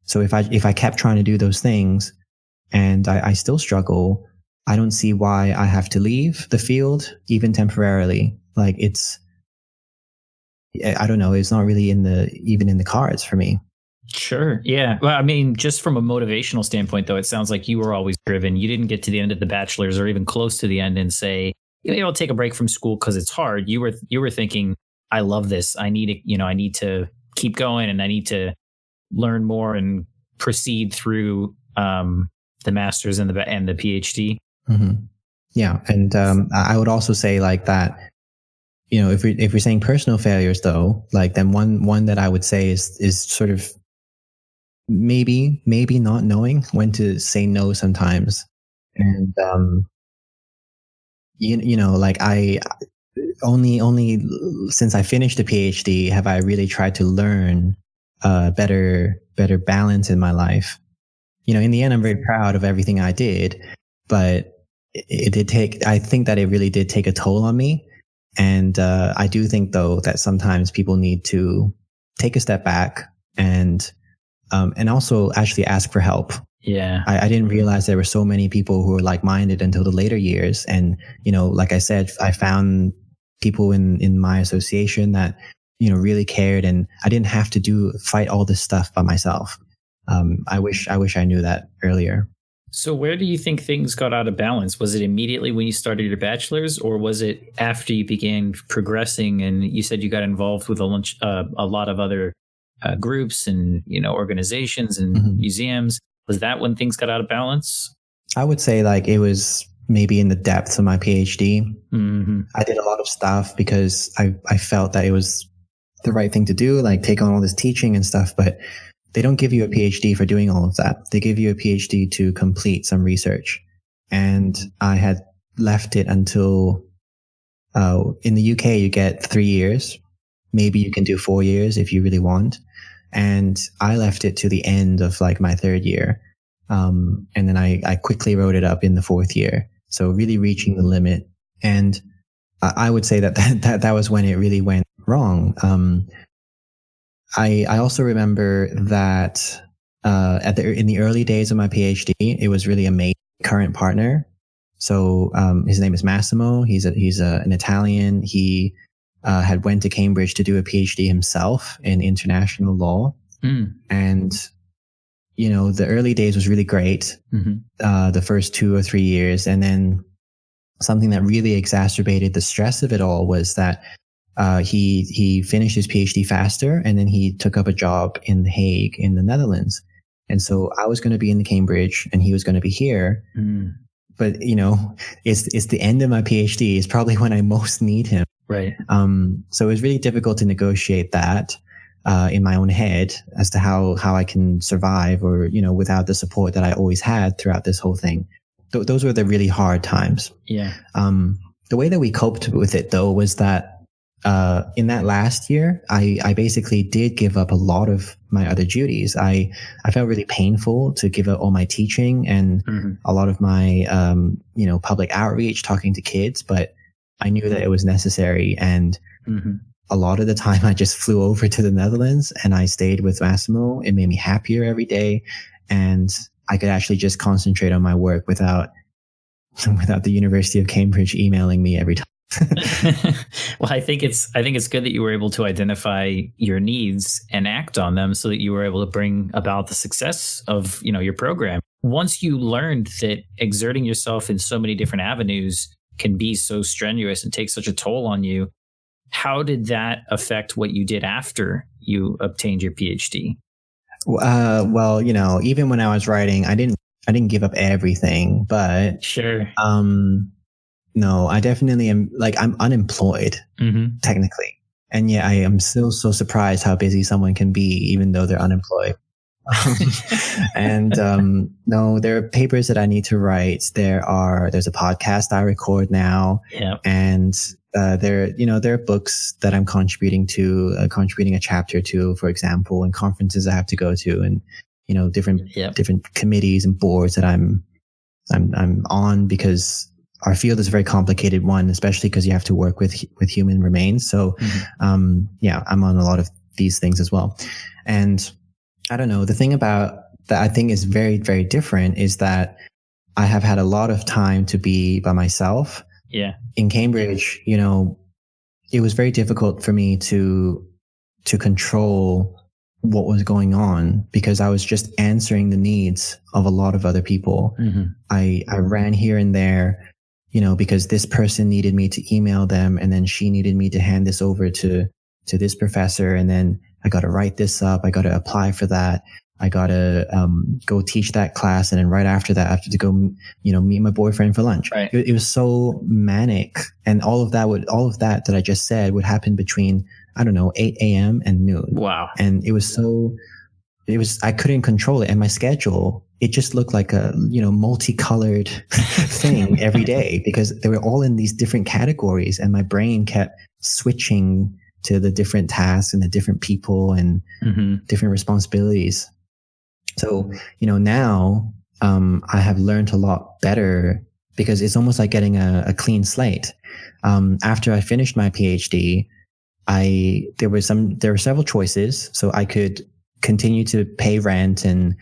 So if I kept trying to do those things and I still struggle, I don't see why I have to leave the field, even temporarily. Like I don't know. It's not really even in the cards for me. Sure. Yeah. Well, I mean, just from a motivational standpoint, though, it sounds like you were always driven. You didn't get to the end of the bachelor's or even close to the end and say, I'll take a break from school because it's hard. You were thinking, I love this. I need I need to keep going, and I need to learn more and proceed through the master's and the PhD. Mm-hmm. Yeah. And I would also say like that, if we're saying personal failures though, like then one that I would say is sort of maybe not knowing when to say no sometimes. And like I only since I finished the PhD have I really tried to learn better balance in my life. In the end, I'm very proud of everything I did, but it did take, I think that it really did take a toll on me. And I do think though that sometimes people need to take a step back and also actually ask for help. Yeah. I didn't realize there were so many people who were like-minded until the later years. And, like I said, I found people in my association that, really cared, and I didn't have to fight all this stuff by myself. I wish I knew that earlier. So where do you think things got out of balance? Was it immediately when you started your bachelor's, or was it after you began progressing and you said you got involved with a lot of other groups and, organizations and museums? Was that when things got out of balance? I would say like it was maybe in the depths of my PhD. Mm-hmm. I did a lot of stuff because I felt that it was the right thing to do, like take on all this teaching and stuff, but they don't give you a PhD for doing all of that. They give you a PhD to complete some research. And I had left it until, in the UK, you get 3 years. Maybe you can do 4 years if you really want. And I left it to the end of like my 3rd year. And then I quickly wrote it up in the 4th year. So really reaching the limit. And I would say that was when it really went wrong. I also remember that in the early days of my PhD, it was really amazing. Current partner. So his name is Massimo. He's an Italian. He had went to Cambridge to do a PhD himself in international law. And, the early days was really great. The first 2 or 3 years. And then something that really exacerbated the stress of it all was that he finished his PhD faster, and then he took up a job in The Hague in the Netherlands. And so I was going to be in Cambridge and he was going to be here. But, it's the end of my PhD. It's probably when I most need him. Right. So it was really difficult to negotiate that in my own head as to how I can survive, or, without the support that I always had throughout this whole thing. Those were the really hard times. Yeah. The way that we coped with it, though, was that in that last year, I basically did give up a lot of my other duties. I felt really painful to give up all my teaching and a lot of my, public outreach, talking to kids, but I knew that it was necessary. And a lot of the time I just flew over to the Netherlands and I stayed with Massimo. It made me happier every day. And I could actually just concentrate on my work without the University of Cambridge emailing me every time. Well, I think it's good that you were able to identify your needs and act on them so that you were able to bring about the success of, your program. Once you learned that exerting yourself in so many different avenues can be so strenuous and take such a toll on you, how did that affect what you did after you obtained your PhD? Well, even when I was writing, I didn't give up everything, but sure. No, I definitely am. I'm unemployed technically. And yet I am still so surprised how busy someone can be, even though they're unemployed. And no, there are papers that I need to write. There's a podcast I record now. Yeah. And there are books that I'm contributing a chapter to, for example, and conferences I have to go to, and different committees and boards that I'm on, because our field is a very complicated one, especially because you have to work with human remains. So, I'm on a lot of these things as well. And I don't know, the thing about that I think is very, very different is that I have had a lot of time to be by myself. Yeah. In Cambridge, it was very difficult for me to control what was going on, because I was just answering the needs of a lot of other people. I ran here and there, because this person needed me to email them, and then she needed me to hand this over to this professor, and then I got to write this up. I got to apply for that. I got to go teach that class, and then right after that, I have to go, meet my boyfriend for lunch. Right. It was so manic, and all of that I just said would happen between, I don't know, 8 a.m. and noon. Wow. And I couldn't control it, and my schedule, it just looked like a, multicolored thing every day, because they were all in these different categories, and my brain kept switching to the different tasks and the different people and different responsibilities. So, now, I have learned a lot better, because it's almost like getting a clean slate. After I finished my PhD, there were several choices. So I could continue to pay rent and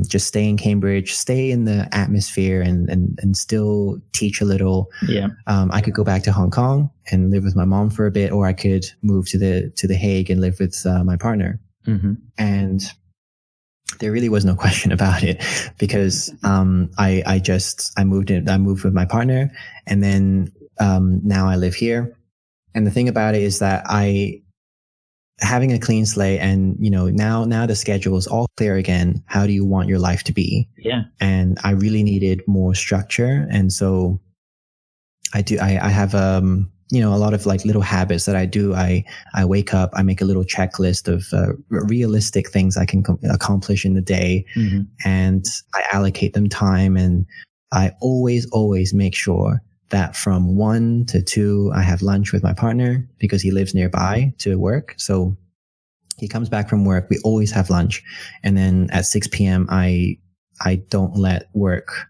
just stay in Cambridge, stay in the atmosphere, and still teach a little. Yeah. I could go back to Hong Kong and live with my mom for a bit, or I could move to the Hague and live with my partner. And there really was no question about it, because I moved with my partner, and then now I live here. And the thing about it is that having a clean slate, and now the schedule is all clear again. How do you want your life to be? Yeah. And I really needed more structure, and so I have a lot of little habits that I do. I wake up, I make a little checklist of realistic things I can accomplish in the day, and I allocate them time, and I always make sure that from 1 to 2, I have lunch with my partner, because he lives nearby to work. So he comes back from work. We always have lunch. And then at 6 p.m., I don't let work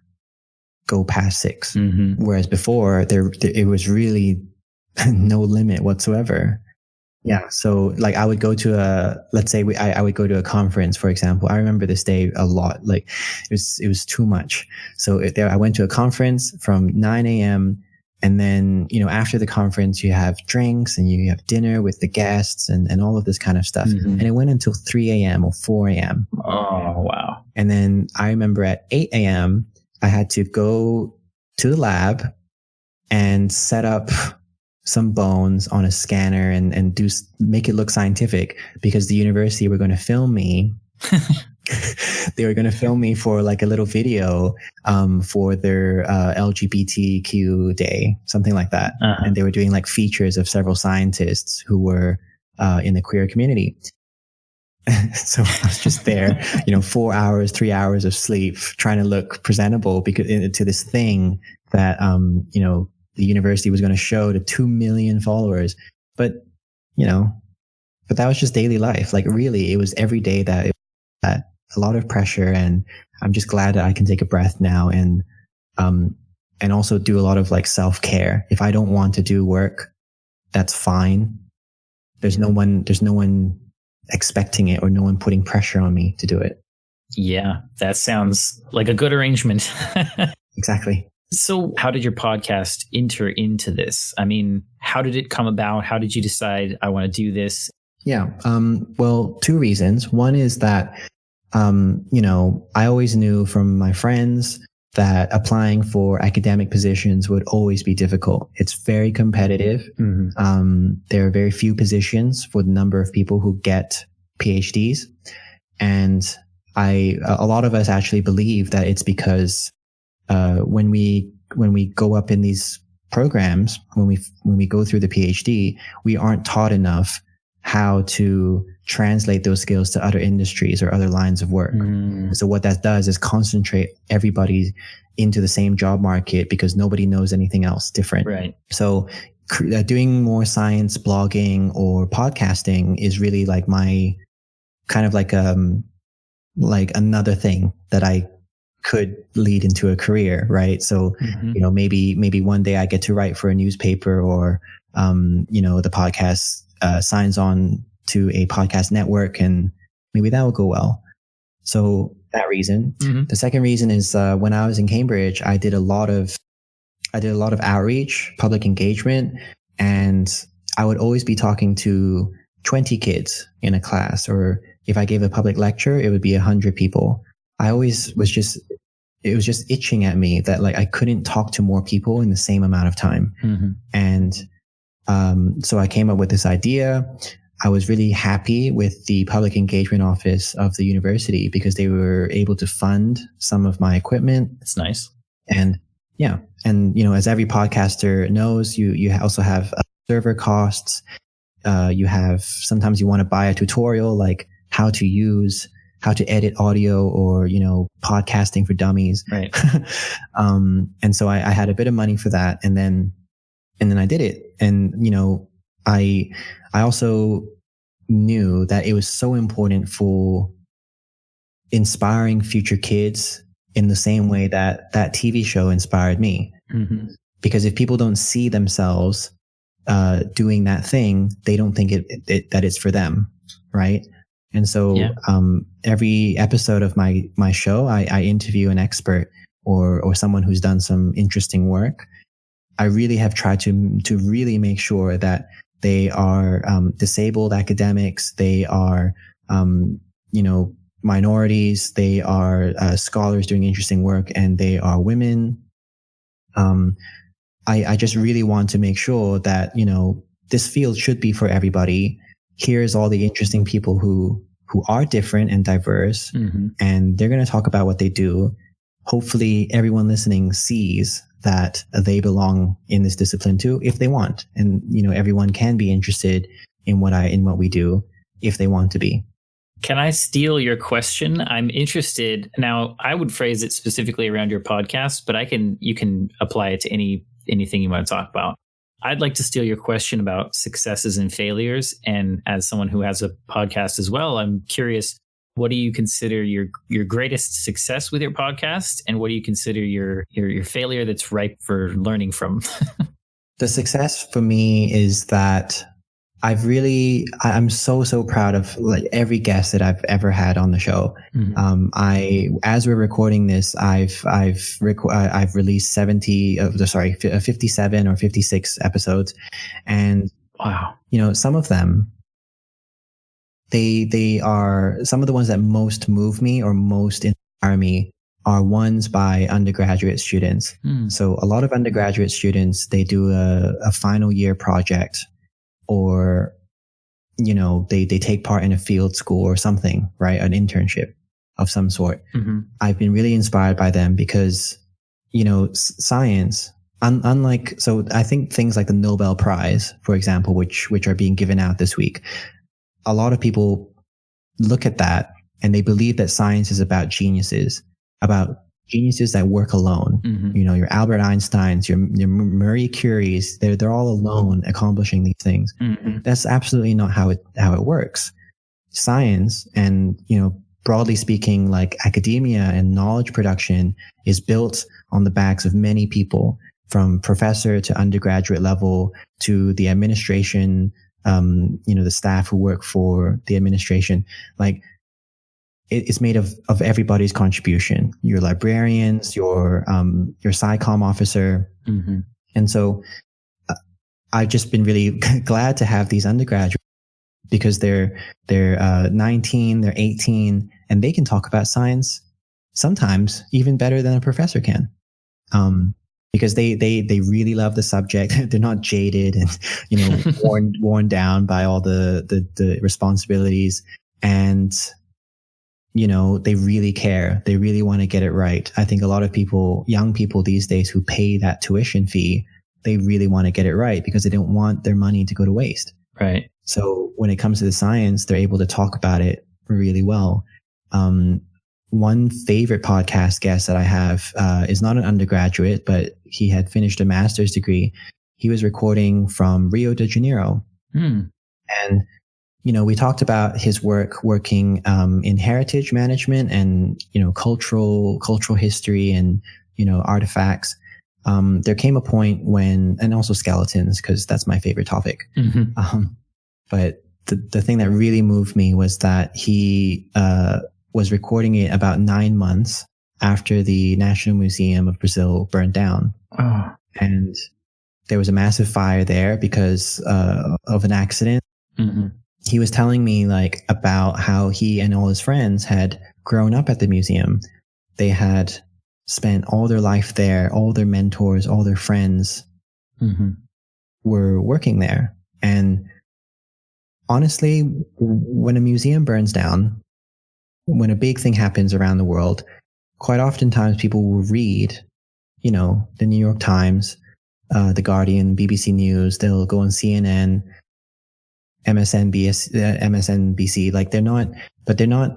go past 6. Whereas before, it was really no limit whatsoever. Yeah. So like I would go to let's say I would go to a conference, for example. I remember this day a lot. Like it was too much. So I went to a conference from 9 a.m. And then, after the conference, you have drinks and you have dinner with the guests and all of this kind of stuff. Mm-hmm. And it went until 3 a.m. or 4 a.m. Oh, wow. And then I remember at 8 a.m., I had to go to the lab and set up some bones on a scanner and make it look scientific, because the university were going to film me. They were going to film me for like a little video for their LGBTQ day, something like that. Uh-huh. And they were doing like features of several scientists who were in the queer community. So I was just there, 4 hours, 3 hours of sleep, trying to look presentable to this thing that, the university was going to show to 2 million followers. But that was just daily life. Like really, it was every day that a lot of pressure, and I'm just glad that I can take a breath now and also do a lot of like self-care. If I don't want to do work, that's fine. There's no one expecting it or no one putting pressure on me to do it. Yeah, that sounds like a good arrangement. Exactly. So how did your podcast enter into this? I mean, how did it come about? How did you decide I want to do this? Yeah. Well, two reasons. One is that I always knew from my friends that applying for academic positions would always be difficult. It's very competitive. Mm-hmm. There are very few positions for the number of people who get PhDs. And a lot of us actually believe that it's because when we go up in these programs, when we go through the PhD, we aren't taught enough how to translate those skills to other industries or other lines of work. So what that does is concentrate everybody into the same job market because nobody knows anything else different. Right. So doing more science blogging or podcasting is really like my kind of like another thing that I could lead into a career, right? So, maybe one day I get to write for a newspaper, or, the podcast signs on to a podcast network, and maybe that will go well. So that reason. Mm-hmm. The second reason is when I was in Cambridge, I did a lot of outreach, public engagement, and I would always be talking to 20 kids in a class, or if I gave a public lecture, it would be 100 people. I always it was just itching at me that like I couldn't talk to more people in the same amount of time. Mm-hmm. And so I came up with this idea. I was really happy with the public engagement office of the university because they were able to fund some of my equipment. That's nice. And yeah. And, as every podcaster knows, you also have server costs. Sometimes you want to buy a tutorial, like how to edit audio, or, podcasting for dummies. Right. And so I had a bit of money for that. And then I did it. And, I also knew that it was so important for inspiring future kids in the same way that TV show inspired me. Mm-hmm. Because if people don't see themselves doing that thing, they don't think that it's for them, right? And so every episode of my show, I interview an expert or someone who's done some interesting work. I really have tried to really make sure that they are disabled academics, they are minorities, they are scholars doing interesting work, and they are women. I just really want to make sure that this field should be for everybody. Here's all the interesting people who are different and diverse, mm-hmm. and they're going to talk about what they do. Hopefully everyone listening sees that they belong in this discipline too, if they want. And, everyone can be interested in what we do if they want to be. Can I steal your question? I'm interested. Now, I would phrase it specifically around your podcast, but you can apply it to anything you want to talk about. I'd like to steal your question about successes and failures. And as someone who has a podcast as well, I'm curious, what do you consider your greatest success with your podcast? And what do you consider your failure that's ripe for learning from? The success for me is that I'm so proud of like every guest that I've ever had on the show. As we're recording this, I've released 57 or 56 episodes. And wow, some of them, they are some of the ones that most move me or most inspire me are ones by undergraduate students. So a lot of undergraduate students, they do a final year project, or they take part in a field school or something, right? An internship of some sort. I've been really inspired by them because science, unlike, so I think things like the Nobel Prize, for example, which are being given out this week, a lot of people look at that and they believe that science is about geniuses that work alone. Your Albert Einsteins, your Marie Curies, they're all alone accomplishing these things. That's absolutely not how it works. Science, and broadly speaking, like academia and knowledge production, is built on the backs of many people, from professor to undergraduate level to the administration, the staff who work for the administration. Like, it's made of everybody's contribution. Your librarians, your SciComm officer. And so I've just been really glad to have these undergraduates, because they're 19, they're 18, and they can talk about science sometimes even better than a professor can. Because they really love the subject. They're not jaded and worn down by all the responsibilities, and they really care. They really want to get it right. I think a lot of people, young people these days who pay that tuition fee, they really want to get it right because they don't want their money to go to waste. Right. So when it comes to the science, they're able to talk about it really well. One favorite podcast guest that I have is not an undergraduate, but he had finished a master's degree. He was recording from Rio de Janeiro. And we talked about his working in heritage management and cultural history and artifacts. There came a point when, and also skeletons, because that's my favorite topic. But the thing that really moved me was that he was recording it about 9 months after the National Museum of Brazil burned down. And there was a massive fire there because of an accident. He was telling me like about how he and all his friends had grown up at the museum. They had spent all their life there. All their mentors, all their friends were working there. And honestly, when a museum burns down, when a big thing happens around the world, quite oftentimes people will read, the New York Times, The Guardian, BBC News. They'll go on CNN, MSNBC. Like they're not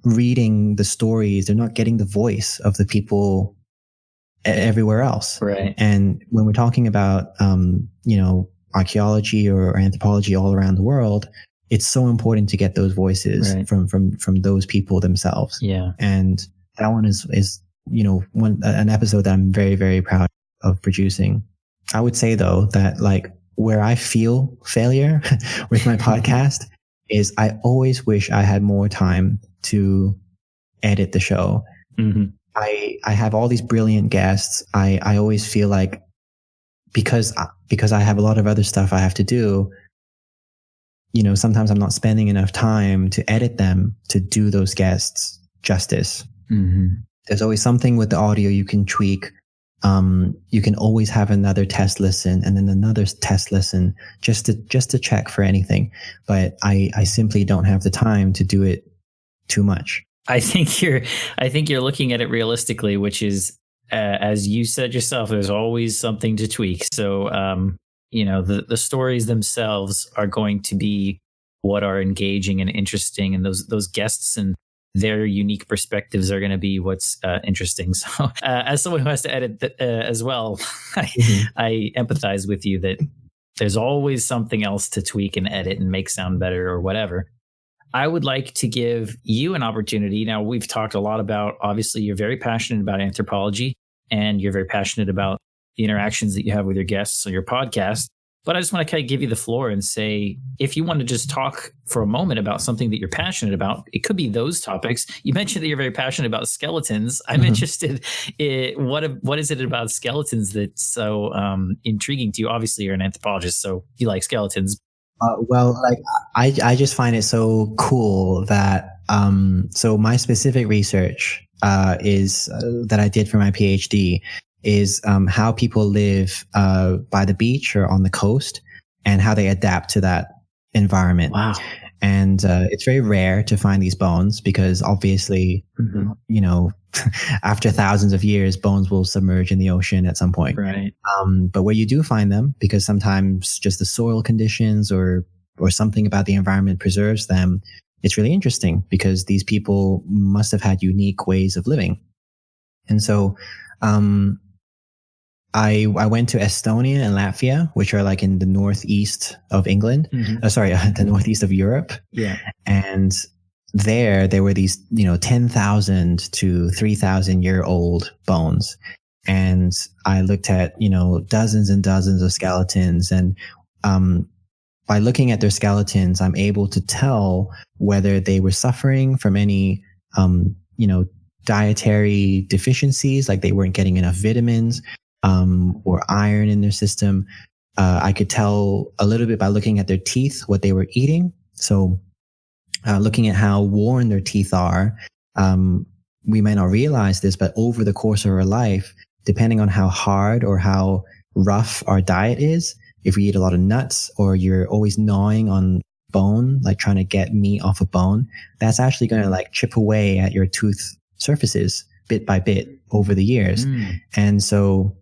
reading the stories. They're not getting the voice of the people everywhere else. Right. And when we're talking about, archaeology or anthropology all around the world, it's so important to get those voices from those people themselves. Yeah. And that one is an episode that I'm very, very proud of producing. I would say though that like where I feel failure with my podcast is I always wish I had more time to edit the show. I have all these brilliant guests. I always feel like because I have a lot of other stuff I have to do, sometimes I'm not spending enough time to edit them to do those guests justice. There's always something with the audio you can tweak. You can always have another test listen and then another test listen just to check for anything. But I simply don't have the time to do it too much. I think you're looking at it realistically, which is, as you said yourself, there's always something to tweak. So, the stories themselves are going to be what are engaging and interesting, and those guests and their unique perspectives are going to be what's interesting. So as someone who has to edit as well, I empathize with you that there's always something else to tweak and edit and make sound better or whatever. I would like to give you an opportunity. Now, we've talked a lot about, obviously, you're very passionate about anthropology and you're very passionate about the interactions that you have with your guests on your podcast. But I just want to kind of give you the floor and say, if you want to just talk for a moment about something that you're passionate about, it could be those topics. You mentioned that you're very passionate about skeletons. I'm interested in what is it about skeletons that's so intriguing to you? Obviously, you're an anthropologist, so you like skeletons. Well, like I just find it so cool that so my specific research is that I did for my PhD is how people live by the beach or on the coast and how they adapt to that environment. Wow. And it's very rare to find these bones because obviously, you know, after thousands of years, bones will submerge in the ocean at some point. Right. But where you do find them, because sometimes just the soil conditions or something about the environment preserves them, it's really interesting because these people must have had unique ways of living. And so I went to Estonia and Latvia, which are like in the northeast of England. The northeast of Europe. Yeah. And there were these, 10,000 to 3,000 year old bones. And I looked at, dozens and dozens of skeletons. And by looking at their skeletons, I'm able to tell whether they were suffering from any, dietary deficiencies, like they weren't getting enough vitamins or iron in their system. I could tell a little bit by looking at their teeth, what they were eating. So looking at how worn their teeth are, we may not realize this, but over the course of our life, depending on how hard or how rough our diet is, if we eat a lot of nuts or you're always gnawing on bone, like trying to get meat off a bone, that's actually going to like chip away at your tooth surfaces bit by bit over the years. And so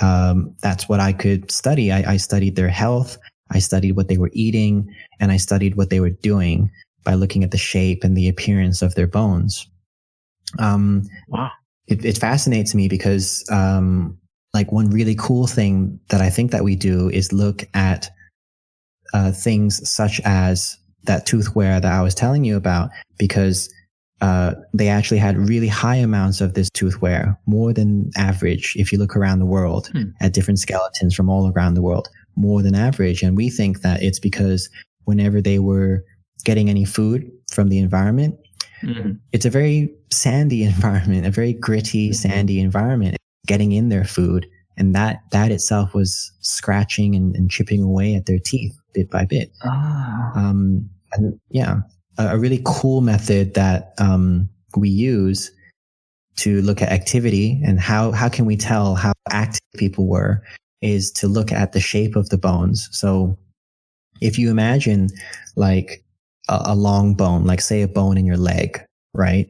that's what I could study. I studied their health. I studied what they were eating, and I studied what they were doing by looking at the shape and the appearance of their bones. Wow. It fascinates me because, like one really cool thing that I think that we do is look at things such as that tooth wear that I was telling you about, because they actually had really high amounts of this tooth wear, more than average. If you look around the world at different skeletons from all around the world, more than average. And we think that it's because whenever they were getting any food from the environment, it's a very sandy environment, a very gritty, sandy environment, getting in their food. And that itself was scratching and chipping away at their teeth bit by bit. And yeah, a really cool method that we use to look at activity and how can we tell how active people were is to look at the shape of the bones. So if you imagine like a long bone, like say a bone in your leg, right?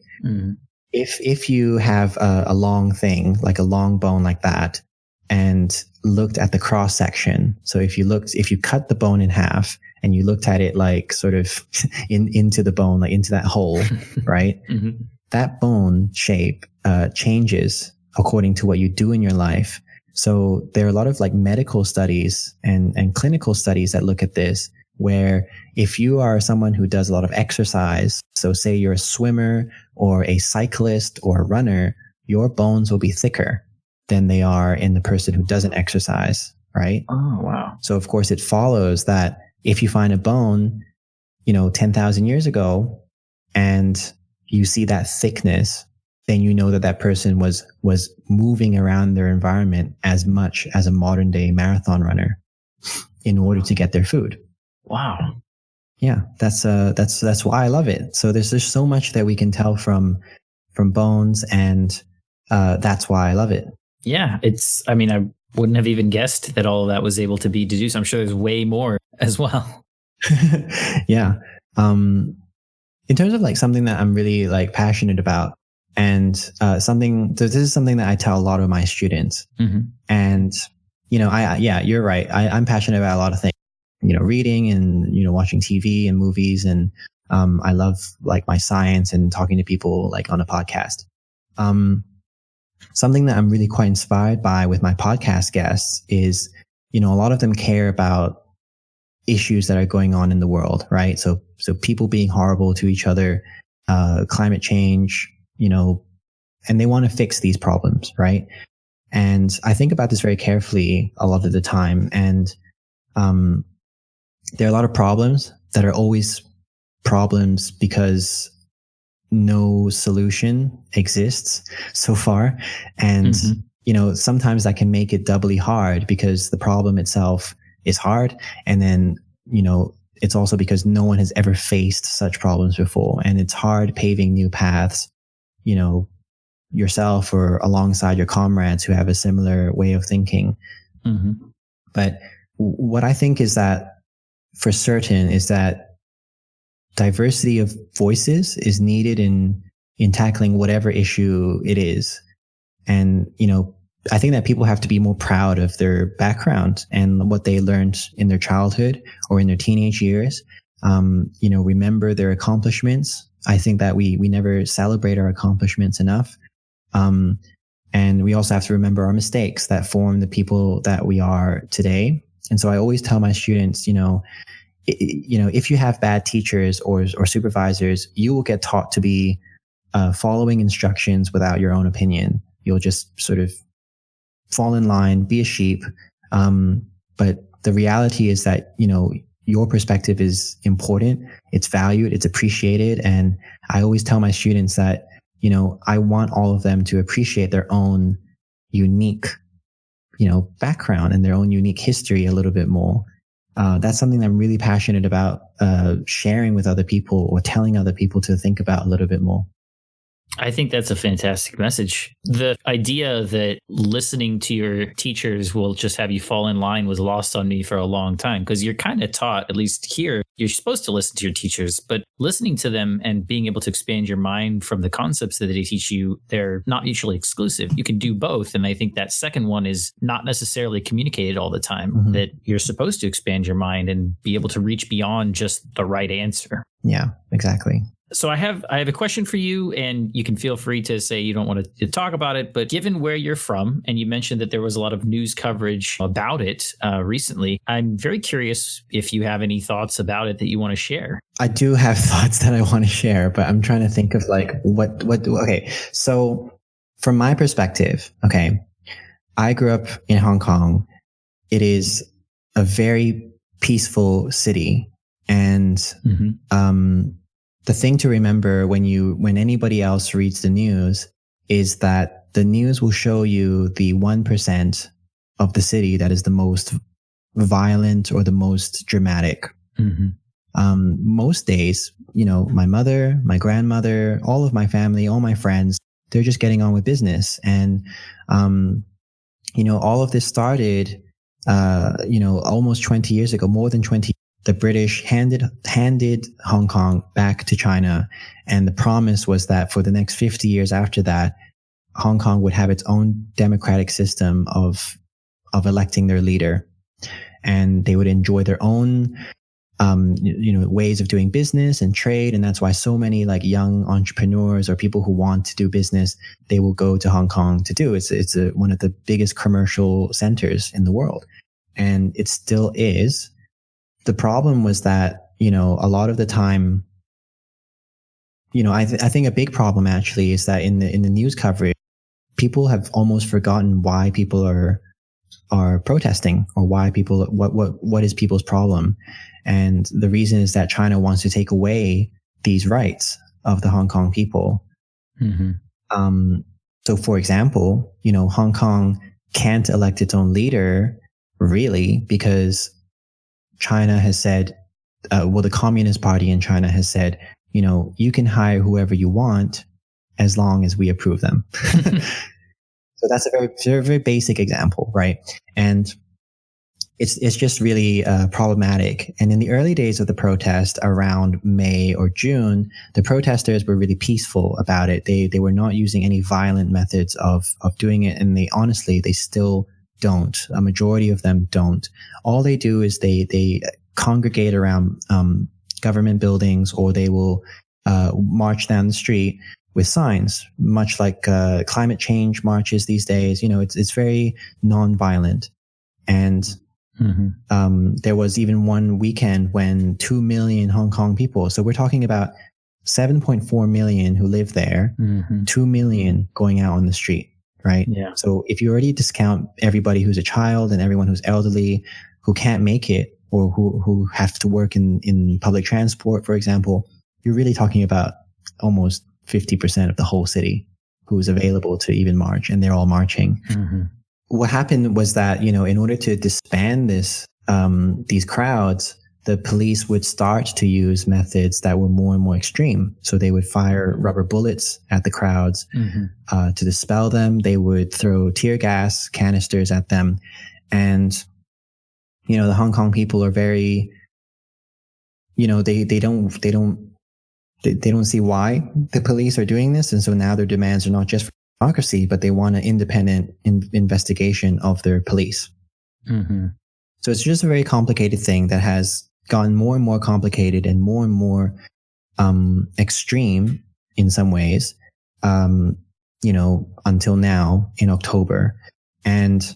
If you have a long thing, like a long bone like that, and looked at the cross section. So if you cut the bone in half and you looked at it like sort of into the bone, like into that hole, right? That bone shape changes according to what you do in your life. So there are a lot of like medical studies and clinical studies that look at this, where if you are someone who does a lot of exercise, so say you're a swimmer or a cyclist or a runner, your bones will be thicker than they are in the person who doesn't exercise, right? Oh, wow. So of course it follows that if you find a bone, 10,000 years ago, and you see that thickness, then you know that person was moving around their environment as much as a modern day marathon runner in order to get their food. Wow. Yeah, that's why I love it. So there's just so much that we can tell from bones, and that's why I love it. Yeah, I wouldn't have even guessed that all of that was able to be deduced. I'm sure there's way more as well. Yeah. In terms of like something that I'm really like passionate about, and this is something that I tell a lot of my students. And you're right. I'm passionate about a lot of things. Reading and watching TV and movies, and I love like my science and talking to people like on a podcast. Something that I'm really quite inspired by with my podcast guests is, a lot of them care about issues that are going on in the world, right? So people being horrible to each other, climate change, and they want to fix these problems, right? And I think about this very carefully a lot of the time. And there are a lot of problems that are always problems because no solution exists so far. And, sometimes that can make it doubly hard because the problem itself is hard. And then, it's also because no one has ever faced such problems before. And it's hard paving new paths, yourself or alongside your comrades who have a similar way of thinking. But what I think is that for certain is that diversity of voices is needed in tackling whatever issue it is. And, I think that people have to be more proud of their background and what they learned in their childhood or in their teenage years. Remember their accomplishments. I think that we never celebrate our accomplishments enough. And we also have to remember our mistakes that form the people that we are today. And so I always tell my students, if you have bad teachers or supervisors, you will get taught to be following instructions without your own opinion. You'll just sort of fall in line, be a sheep. But the reality is that, your perspective is important. It's valued. It's appreciated. And I always tell my students that, I want all of them to appreciate their own unique, background and their own unique history a little bit more. That's something I'm really passionate about sharing with other people or telling other people to think about a little bit more. I think that's a fantastic message. The idea that listening to your teachers will just have you fall in line was lost on me for a long time, because you're kind of taught, at least here, you're supposed to listen to your teachers, but listening to them and being able to expand your mind from the concepts that they teach you, they're not mutually exclusive. You can do both. And I think that second one is not necessarily communicated all the time, that you're supposed to expand your mind and be able to reach beyond just the right answer. Yeah, exactly. So I have a question for you, and you can feel free to say you don't want to talk about it, but given where you're from, and you mentioned that there was a lot of news coverage about it recently, I'm very curious if you have any thoughts about it that you want to share. I do have thoughts that I want to share, but I'm trying to think of okay. So from my perspective, I grew up in Hong Kong. It is a very peaceful city. And, the thing to remember when anybody else reads the news is that the news will show you the 1% of the city that is the most violent or the most dramatic. Most days, my mother, my grandmother, all of my family, all my friends, they're just getting on with business. And, all of this started, almost 20 years ago, more than 20 years. The British handed Hong Kong back to China. And the promise was that for the next 50 years after that, Hong Kong would have its own democratic system of electing their leader. And they would enjoy their own, ways of doing business and trade. And that's why so many young entrepreneurs or people who want to do business, they will go to Hong Kong to do. It's one of the biggest commercial centers in the world. And it still is. The problem was that, a lot of the time, I think a big problem actually is that in the news coverage, people have almost forgotten why people are protesting or why people, what is people's problem. And the reason is that China wants to take away these rights of the Hong Kong people. So for example, Hong Kong can't elect its own leader really because China has said, the Communist Party in China has said, you can hire whoever you want as long as we approve them. So that's a very, very, very basic example, right? And it's just really problematic. And in the early days of the protest around May or June, the protesters were really peaceful about it. They were not using any violent methods of doing it. And they still don't. A majority of them don't. All they do is they congregate around government buildings, or they will march down the street with signs, much like climate change marches these days. It's very non-violent. And there was even one weekend when 2 million Hong Kong people, so we're talking about 7.4 million who live there, 2 million going out on the street. Right. Yeah. So if you already discount everybody who's a child and everyone who's elderly, who can't make it, or who have to work in public transport, for example, you're really talking about almost 50% of the whole city who's available to even march, and they're all marching. Mm-hmm. What happened was that, in order to disband these crowds, the police would start to use methods that were more and more extreme. So they would fire rubber bullets at the crowds to dispel them. They would throw tear gas canisters at them. And, the Hong Kong people are very, they don't see why the police are doing this. And so now their demands are not just for democracy, but they want an independent investigation of their police. Mm-hmm. So it's just a very complicated thing that has gotten more and more complicated and more extreme in some ways, until now in October. And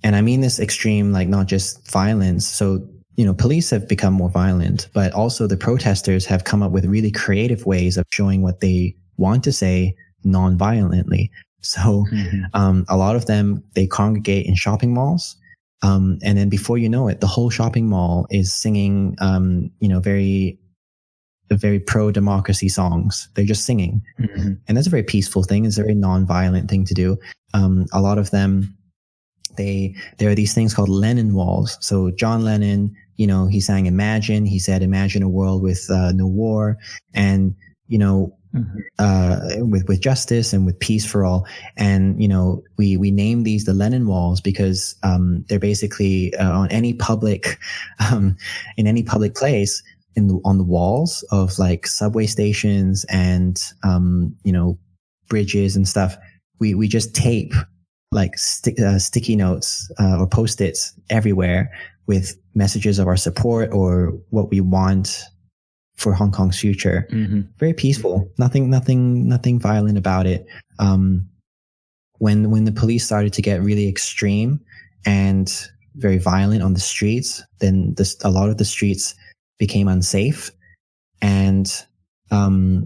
I mean this extreme, like not just violence. So, police have become more violent, but also the protesters have come up with really creative ways of showing what they want to say non-violently. So a lot of them, they congregate in shopping malls. And then before you know it, the whole shopping mall is singing, very pro-democracy songs. They're just singing. Mm-hmm. And that's a very peaceful thing. It's a very non-violent thing to do. A lot of them, there are these things called Lennon walls. So John Lennon, he sang Imagine. He said, imagine a world with no war. And, with justice and with peace for all. And, we name these the Lennon walls because, they're basically, on any public, in any public place on the walls of like subway stations and, bridges and stuff. We just tape like sticky notes, or Post-its everywhere with messages of our support or what we want for Hong Kong's future. Mm-hmm. Very peaceful. Nothing violent about it. When the police started to get really extreme and very violent on the streets, then a lot of the streets became unsafe. And the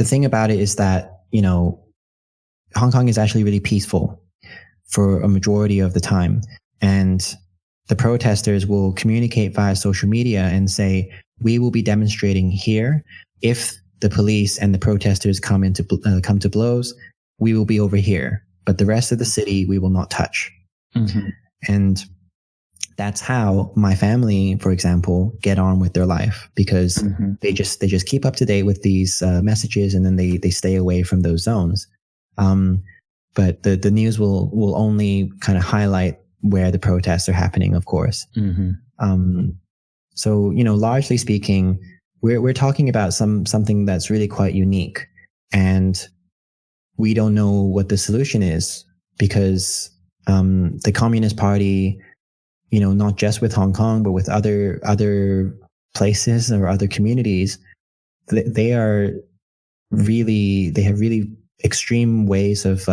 thing about it is that, Hong Kong is actually really peaceful for a majority of the time. And the protesters will communicate via social media and say, we will be demonstrating here. If the police and the protesters come to blows, we will be over here. But the rest of the city, we will not touch. Mm-hmm. And that's how my family, for example, get on with their life, because they just keep up to date with these messages, and then they stay away from those zones. But the news will only kind of highlight where the protests are happening, of course. Mm-hmm. So, largely speaking, we're talking about something that's really quite unique, and we don't know what the solution is, because the Communist Party, not just with Hong Kong, but with other places or other communities, they have really extreme ways of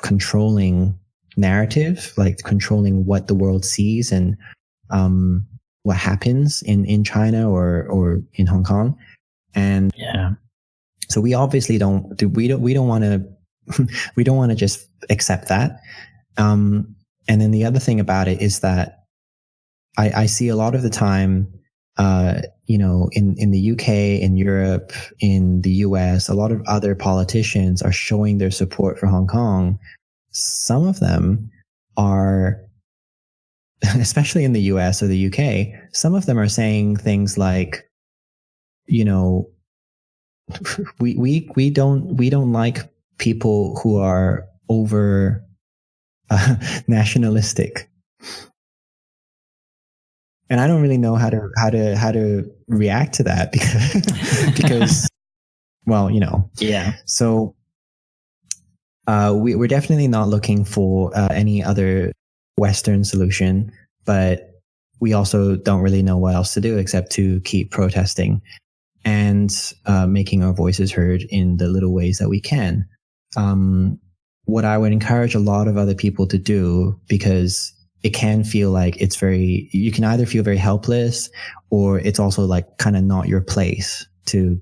controlling narrative, like controlling what the world sees and what happens in China or in Hong Kong. And so we obviously don't want to just accept that. And then the other thing about it is that I see a lot of the time, in the UK, in Europe, in the US, a lot of other politicians are showing their support for Hong Kong. Some of them are, especially in the US or the UK, some of them are saying things like, we don't like people who are over nationalistic. And I don't really know how to react to that because well, Yeah. So we're definitely not looking for any other Western solution, but we also don't really know what else to do except to keep protesting and making our voices heard in the little ways that we can. What I would encourage a lot of other people to do, because it can feel like you can either feel very helpless, or it's also like kind of not your place to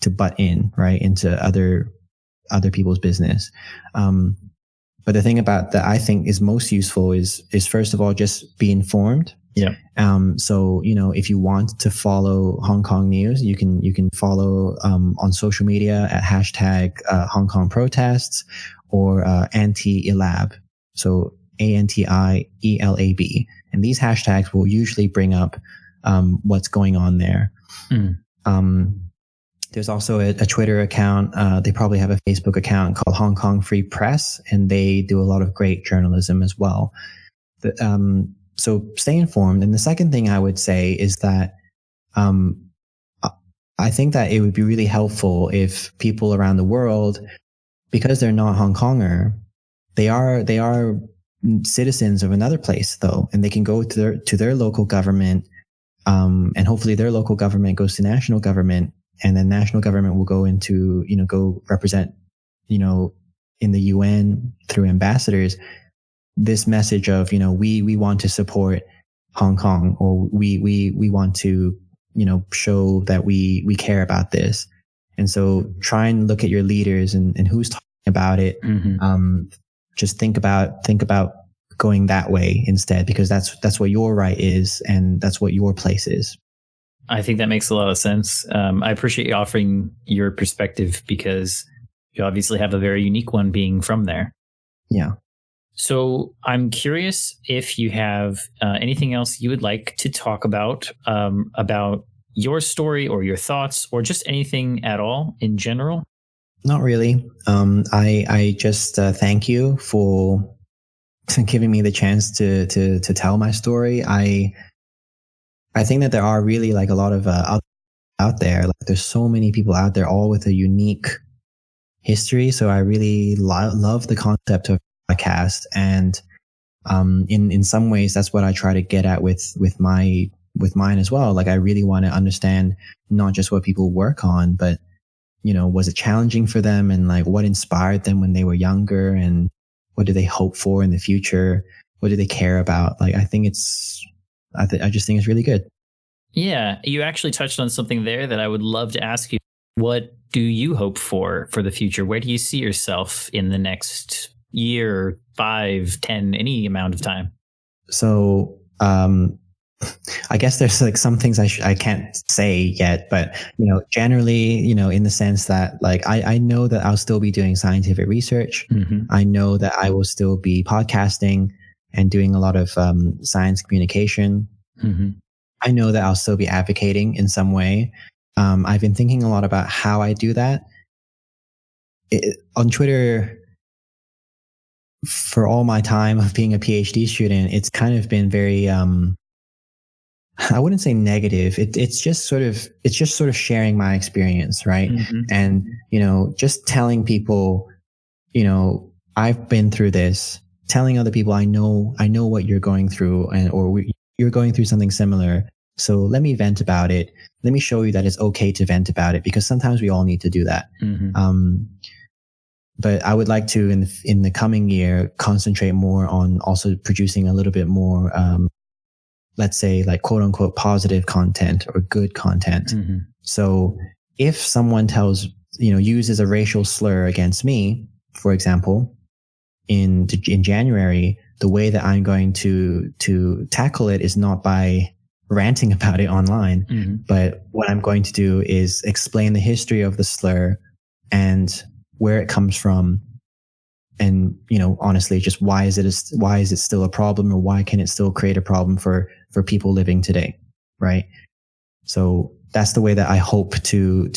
butt in, right, into other people's business. But the thing about that I think is most useful is first of all, just be informed. Yeah. So, if you want to follow Hong Kong news, you can follow on social media at hashtag Hong Kong protests or anti-elab. So ANTIELAB. And these hashtags will usually bring up what's going on there. There's also a Twitter account. They probably have a Facebook account called Hong Kong Free Press, and they do a lot of great journalism as well. So stay informed. And the second thing I would say is that I think that it would be really helpful if people around the world, because they're not Hong Konger, they are citizens of another place though, and they can go to their local government, and hopefully their local government goes to national government, and then national government will go into go represent in the UN through ambassadors this message of we want to support Hong Kong, or we want to show that we care about this. And so try and look at your leaders and who's talking about it. Just think about going that way instead, because that's what your right is, and that's what your place is. I think that makes a lot of sense. I appreciate you offering your perspective, because you obviously have a very unique one being from there. Yeah. So I'm curious if you have anything else you would like to talk about your story or your thoughts, or just anything at all in general. Not really. I just thank you for giving me the chance to tell my story. I think that there are really like a lot of out there. Like there's so many people out there, all with a unique history. So I really love the concept of podcast, and in some ways that's what I try to get at with mine as well. Like I really want to understand not just what people work on, but was it challenging for them, and like what inspired them when they were younger, and what do they hope for in the future? What do they care about? Like I just think it's really good. Yeah, you actually touched on something there that I would love to ask you. What do you hope for the future? Where do you see yourself in the next year, 5, 10, any amount of time? So I guess there's like some things I can't say yet, but generally, in the sense that like I know that I'll still be doing scientific research. I know that I will still be podcasting and doing a lot of science communication. I know that I'll still be advocating in some way. I've been thinking a lot about how I do that. On Twitter, for all my time of being a PhD student, it's kind of been very, I wouldn't say negative. It's just sort of sharing my experience, right? And, just telling people, I've been through this, telling other people, I know what you're going through, you're going through something similar. So let me vent about it. Let me show you that it's okay to vent about it, because sometimes we all need to do that. But I would like to, in the coming year, concentrate more on also producing a little bit more, let's say like quote unquote positive content or good content. So if someone uses a racial slur against me, for example, in January, the way that I'm going to tackle it is not by ranting about it online, but what I'm going to do is explain the history of the slur and where it comes from, and honestly, just why is it still a problem, or why can it still create a problem for people living today, right? So that's the way that I hope to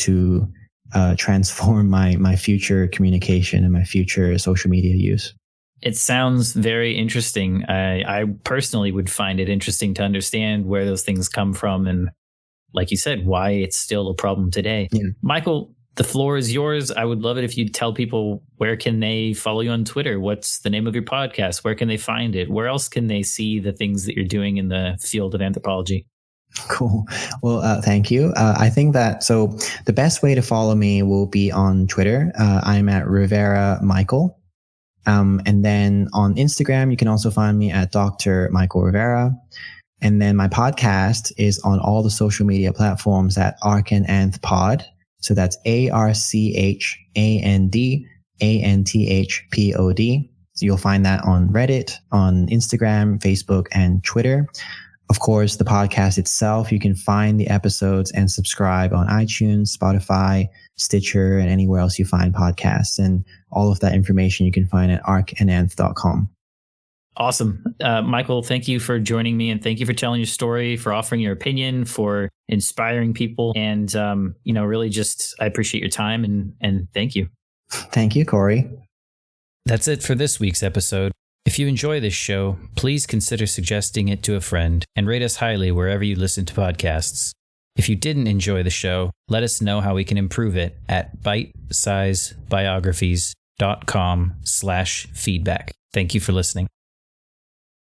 transform my future communication and my future social media use. It sounds very interesting. I personally would find it interesting to understand where those things come from, and like you said, why it's still a problem today. Yeah. Michael, the floor is yours. I would love it if you'd tell people, where can they follow you on Twitter? What's the name of your podcast? Where can they find it? Where else can they see the things that you're doing in the field of anthropology? Cool. Well, thank you. I think that, so the best way to follow me will be on Twitter. I'm at Rivera Michael. And then on Instagram, you can also find me at Dr. Michael Rivera. And then my podcast is on all the social media platforms at Arch and Anth Pod. So that's ARCHAND ANTHPOD. So you'll find that on Reddit, on Instagram, Facebook, and Twitter. Of course, the podcast itself, you can find the episodes and subscribe on iTunes, Spotify, Stitcher, and anywhere else you find podcasts. And all of that information you can find at archandanth.com. Awesome. Michael, thank you for joining me, and thank you for telling your story, for offering your opinion, for inspiring people. And, really just, I appreciate your time and thank you. Thank you, Corey. That's it for this week's episode. If you enjoy this show, please consider suggesting it to a friend and rate us highly wherever you listen to podcasts. If you didn't enjoy the show, let us know how we can improve it at bitesizebiographies.com/feedback. Thank you for listening.